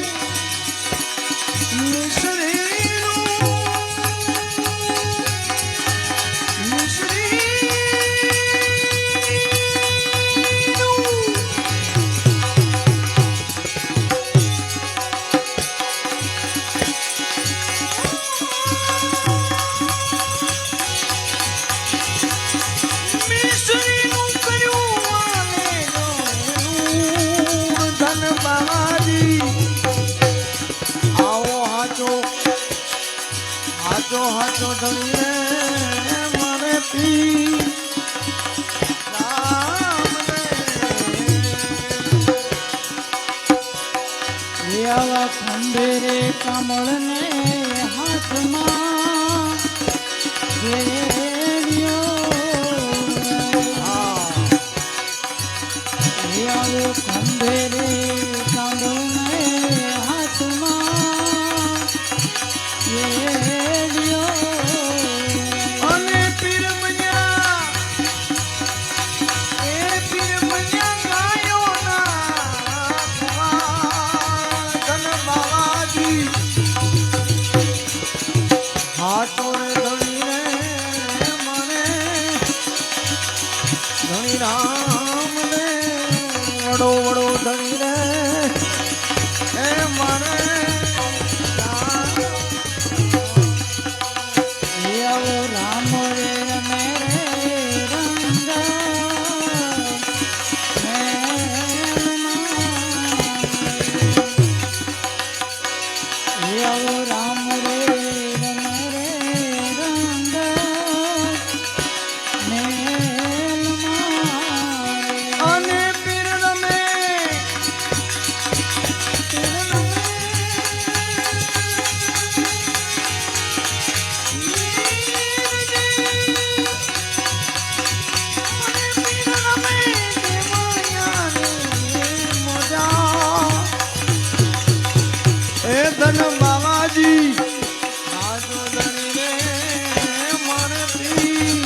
હાચો ધણીએ મને પી આવા ખંભે રે કમળને હાથમાં ઘેર્યો આવો ખંભે રે કમળ ધણી રે એ મારે આવો રામ રે રમે રે રંગ આવો રામ રે રમે રે રંગ અને પીર રમે એ ધન બાવાજી આજો ધણી રે મારે પી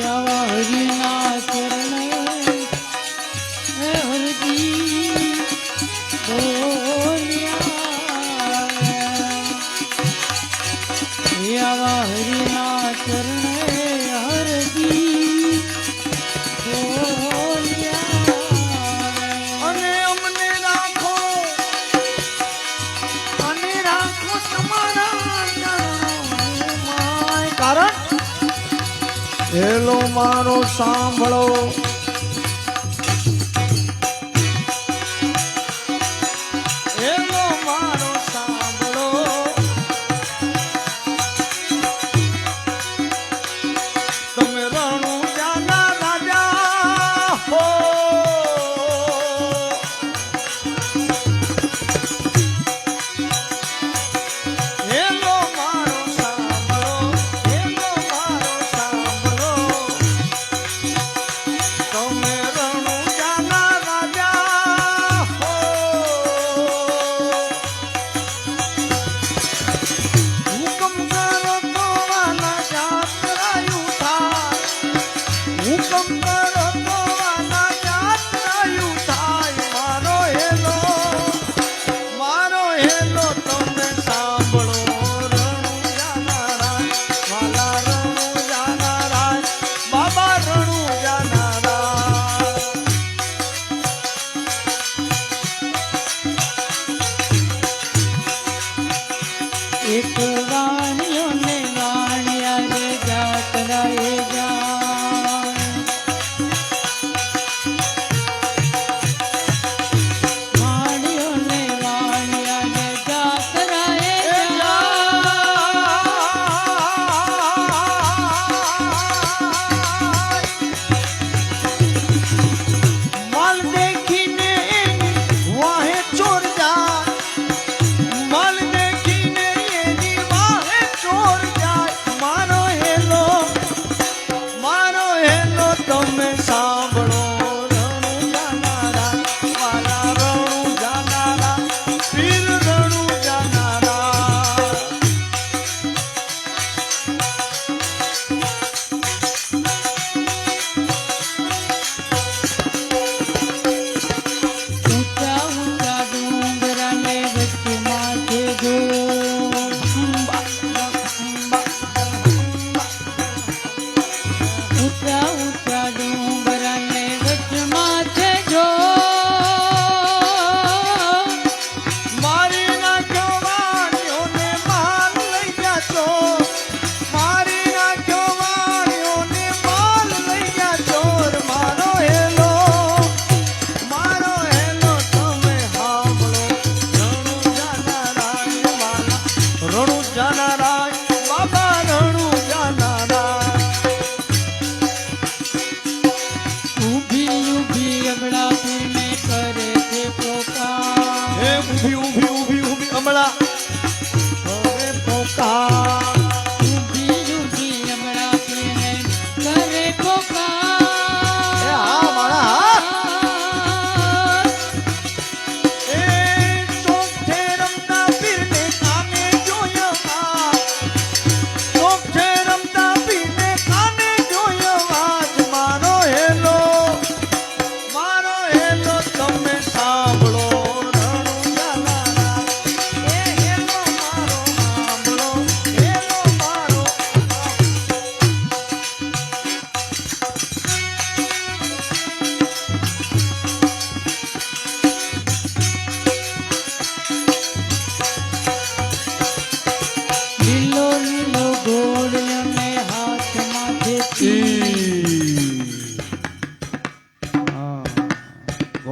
આવા હરિના ચરણે હરજી બોલ્યા આવા હરિના ચરણે હરજી બોલ્યા અને અમને રાખો અને રાખો તમારા ચરણોમાં. કારણ હેલો મારો સાંભળો હેલો મારો સાંભળો તમે રણુજાના રાજા હો હેલો મારો સાંભળો હેલો મારો સાંભળો તમે રણુજાના રાજા હો હુકમ કરો તો વાલા જાતરાયું થાય હુકમ કરો તો વાલા જાતરાયું થાય મારો હેલો તમે સાંભળો રણુજાના રાજ વાલા રણુજાના રાજ બાબા રણુજાના રાજ એક વાણિયો ને વાણિયા રે જાત રાય જાય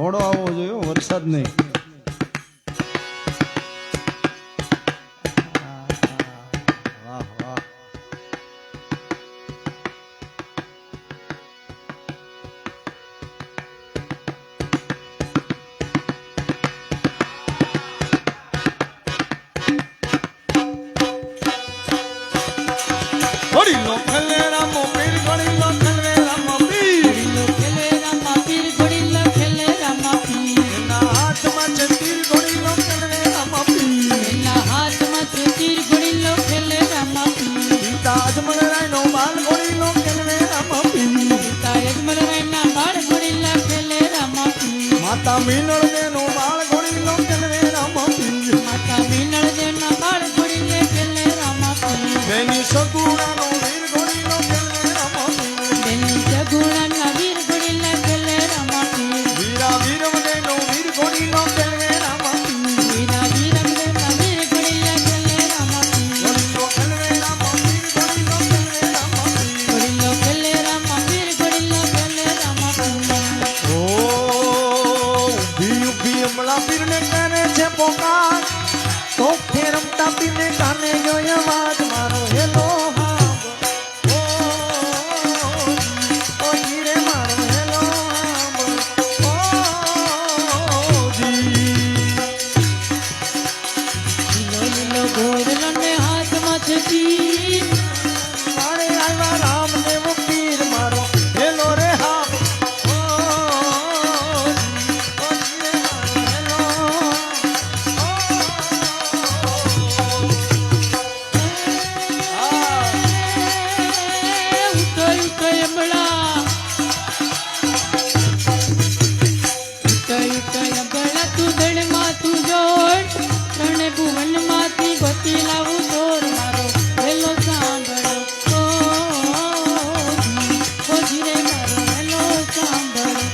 મોડો આવવો જોઈએ હો, વરસાદ નહીં. વાહ વાહ. ઘડી લો ખેલે રામો પીર, ઘડી લો ખેલે રામો પીર. ઘડીલો ખેલે રામા પીર, ઘડીલો ખેલે રામા પીર. એના હાથમાં છે તીર, ઘડી લો ખેલે રામો પીર. એના હાથમાં છે તીર, ઘડીલો ખેલે રામા પીર. સીતા અજમલ રાયનો બાલ, ઘડી લો ખેલે રામો પીર. સીતા યજમલ રાયના બાળ, ઘડીલા ખેલે રામા પીર. માતા મીનળ દેનો બાળ, ઘડી લો ખેલે રામો પીર. માતા મીનળ દેના બાળ, ઘડીલે ખેલે રામા પીર. બેની સગુણાનો વીર, ઘડી લો ખેલે રામો પીર. બેની જગુણાના વીર, ઘડીલા ખેલે રામા પીર. વીરા વીર વદેનો વીર, ઘડી લો ખેલે રામો પીર. વીરા વીરમ દેના વીર, ઘડીલા ખેલે રામા પીર. ઘડી લો ખેલે રામો પીર, ઘડી લો ખેલે રામો પીર. ઘડીલો ખેલે રામા પીર, ઘડીલો ખેલે રામા પીર. ઓ ઊભી ઊભી અમલા પીરને કરે છે પોકાર, તો રમતા પીરને કાને ગયો અવાજ મારો હેલો હાંભ. ઓ જીરે મારો હેલો હાંભ. ઓ જી લીલો લીલો ઘોડલો ને હાથમાં છે તીર. મારે આવ્યા રામદેવ પીર, મારો હેલો રે હાંભ. ઓ જીરે મારો હેલો ઉઠો ઉઠો અબળા, ઉઠો ઉઠો અબળા, તું ધડમાં તું જોડ. ત્રણે ભુવનમાંથી બતી લાવું જોર, મારો હેલો સાંભળો. ઓ જીરે મારો હેલો સાંભળો.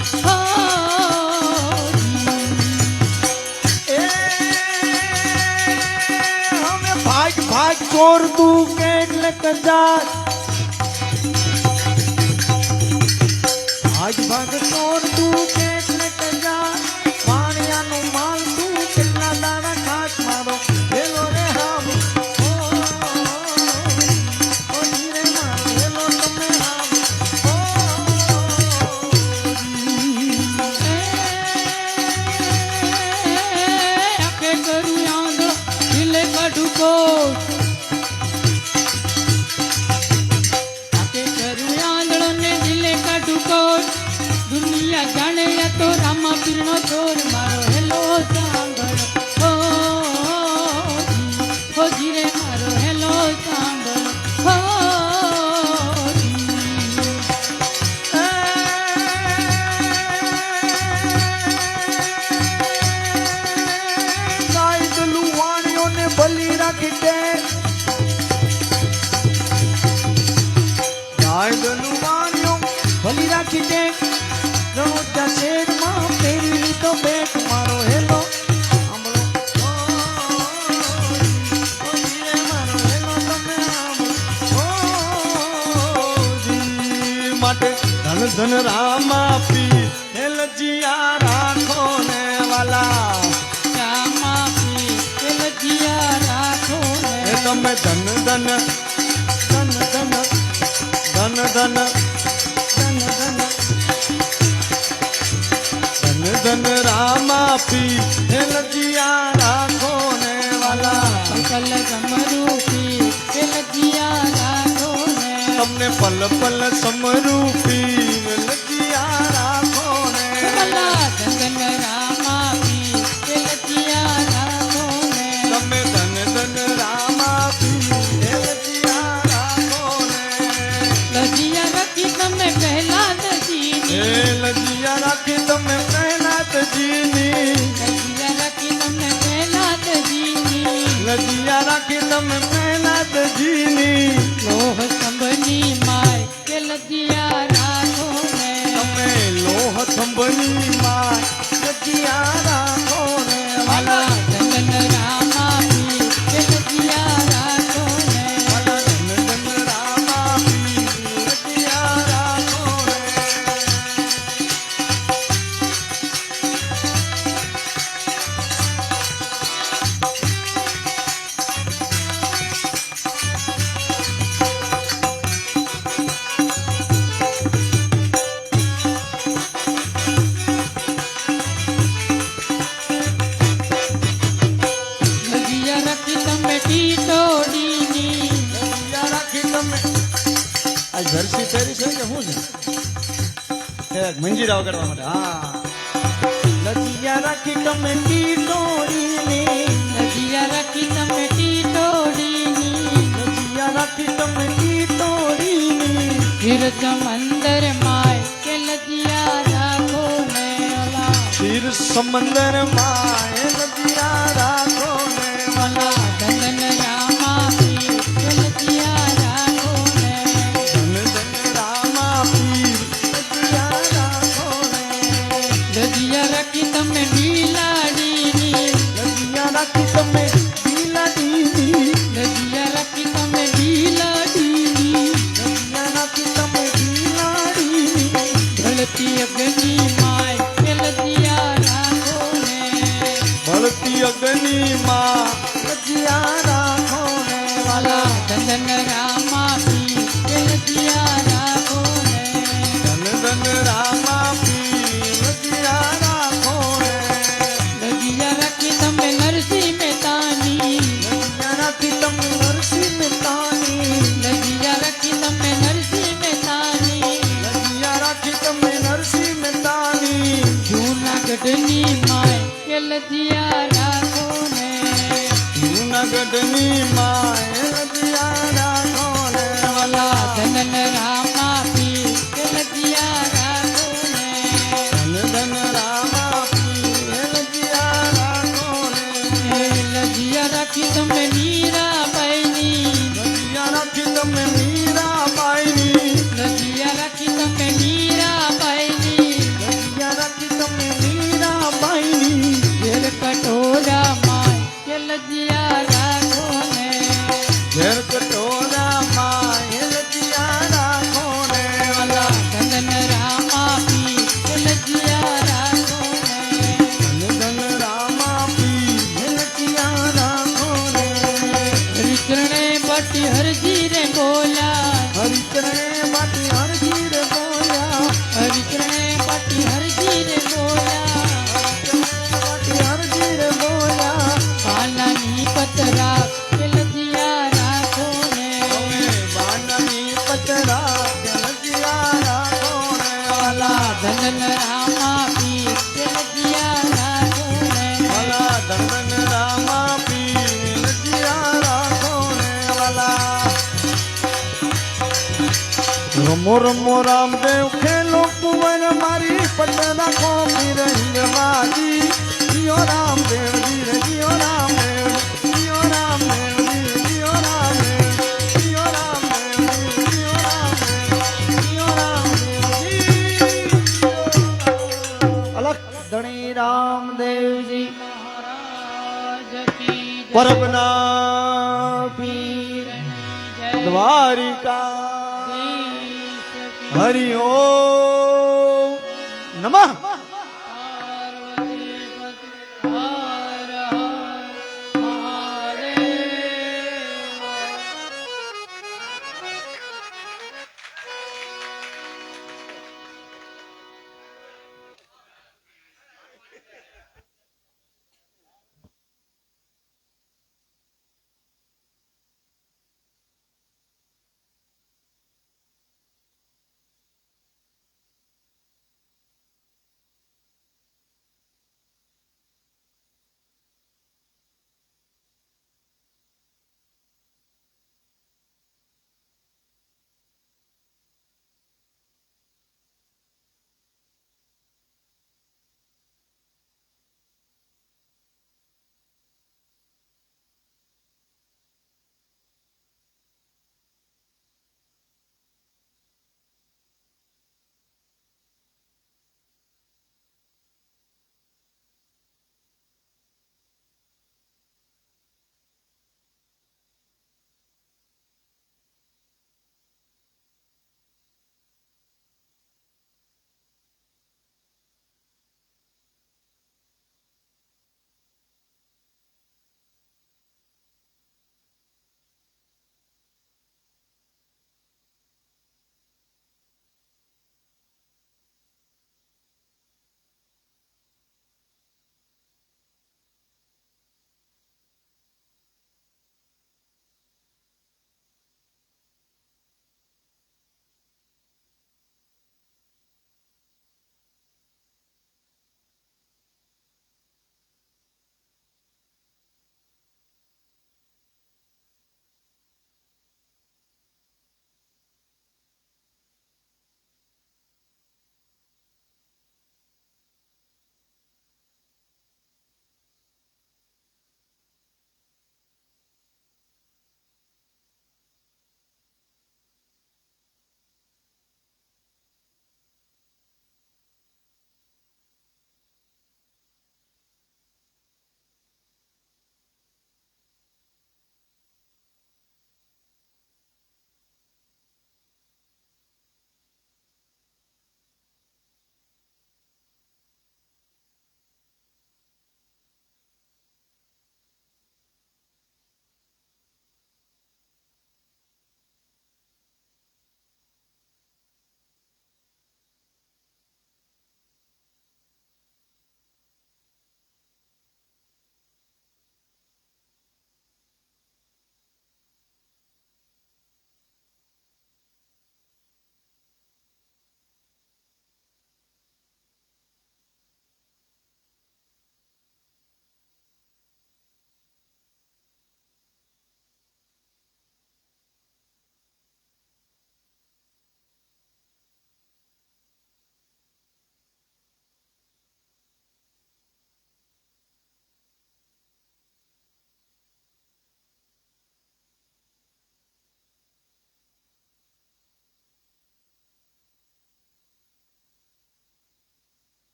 એ હમે ભાગ ભાગ ચોર તું કેટલે કજાર, ભાગ ભાગ ચોર તું કેટલે કજાર, પાણિયાનું માલ તું કેટલા દાડા ખાસ મારો હેલો રે હામ. ઓ જીરે મારો હેલો તમે હામ. આંખે કરું આંધો, દિલે કાઢું કોટ. આંખે કરું આંધળો ને દિલે કાઢું કોટ. દુનિયા જાણે આ તો રામા પીરનો ચોર, મારો હેલો સાંભળો. હો જીરે મારો હેલો સાંભળો. હો સાઈડ લુવાણીઓને બલી રાખી દે, સાઈડ લુવાણીઓ બલી રાખી દે, રણોજા શેરમાં પહેરી લીધો બેટ મારો હેલો સાંભળો. ઓ જીરે મારો હેલો તમે સાંભળો. ઓ જી માટે ધન ધન રામ આપી હેલજીયા રાખો ને વાલા. રામા પીર પેલજીયા રાખો ને. એ તમે ધન ધન ધન ધન ધન ધન ધન ધન ધન ધન રામ આપી હેલજીયા રાખો ને વાલા. કલ સમરૂપી પેલજીયા રાખો ને. તમને પલ પલ સમરૂપી હેલજીયા રાખો ને. ભલા ધન રામા પીર પેલજીયા રાખો ને. તમે ધન ધન રામ આપી હેલજીયા રાખો ને. લજિયા રાખી તમે પહેલા દજીની. હેલજીયા રાખી તમે પહેલા તજીની. લજિયા રાખી તમને પહેલા દજીની. લજિયા રાખી તમે પહેલા તજીની. લોહ સંભની માય પેલજીયા રાખો ને. તમે લોહ થંભની માં લજિયા રાખો ને વાલા. ધન રામા પીર પેલજીયા રાખો ને. વાલા ધન ધન રામ આપી લજિયા રાખો ને. એક મંજીરા વગાડવા માટે હા લજિયા રાખી તમે ટીટોડીની નદિયા રાખી તમે ટીટોડીની લજિયા રાખી તમે ટીટોડીની હીર સમંદર માય કે લજિયા રાખો ને ઓલા ક્ષીર સમંદર માં લજિયા રાખો ને ઓલા ધન રામા પીર કે લજિયા રાખો ને ધન ધન રામા પીર લજિયા રાખો ને લજિયા રાખી તમે ઢીલાડીની લજિયા રાખી તમે ઢીલાડીની લજિયા રાખી તમે ઢીલાડીની લજિયા રાખી તમે ઢીલાડીની ઢળતી અગ્નિ માય કે લજિયા રાખો ને બળતી અગ્નિ માં લજિયા રાખો ને વાલા ધન રામા પીર કે લજિયા રાખો ને ધન ધન રામા પીર લજિયા રાખો ને લજિયા રાખી તમે નરસિંહ મહેતાની લજિયા રાખી તમે નરસિંહ મહેતાની લજિયા રાખી તમે નરસિંહ મહેતાની લજિયા રાખી તમે નરસિંહ મહેતાની જૂનાગઢની માય કે લજિયા રાખો ને જૂનાગઢની માં લજિયા રાખો ને વાલા ધન રામા પીર કે લજિયા રાખો ને ધન ધન રામા પીર લજિયા રાખો ને લજિયા રાખી તમે મીરાબાઈની લજિયા રાખી તમે મીરાબાઈની લજિયા રાખી તમે મીરાબાઈની લજિયા રાખી તમે મીરાબાઈની ઘેર કટોરા માય કે લજિયા રાખો ને ઘેર કટોરા માં લજિયા રાખો ને વાલા ધન રામા પીર કે લજિયા રાખો ને ધન ધન રામા પીર લજિયા રાખો ને હરિચરણે બટી હરજી રે બોલ્યા હરિચરણે બાટી હરજી રે બોલ્યા હરિચરણે બટી હરજી રે બોલ્યા બાટી હરજી રે બોલ્યા પાનાની પતરા કે લજિયા રાખો ને બાનાની પતરા લજિયા રાખો ને વાલા ધન રામા પીર કે લજિયા રાખો ને વાલા ધન રામા પીર લજિયા રાખો ને વાલા રમો રમો રામદેવ ખેલો કુંવર મારી પટ રાખો પીર હિંગવાજી જીઓ રામદેવજી રે જીઓ રામદેવ જીઓ રામદેવજી જીઓ રામદેવ જીઓ રામદેવજી જીઓ રામદેવ જીઓ રામદેવજી અલખ ધણી રામદેવજી મહારાજ કી જય. પરબના પીર જય. દ્વારિકા દેશ કી હરિ ઓમ નમઃ પાર્વતી પતિ હર હર મહાદેવ.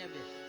અહીંયા બેસ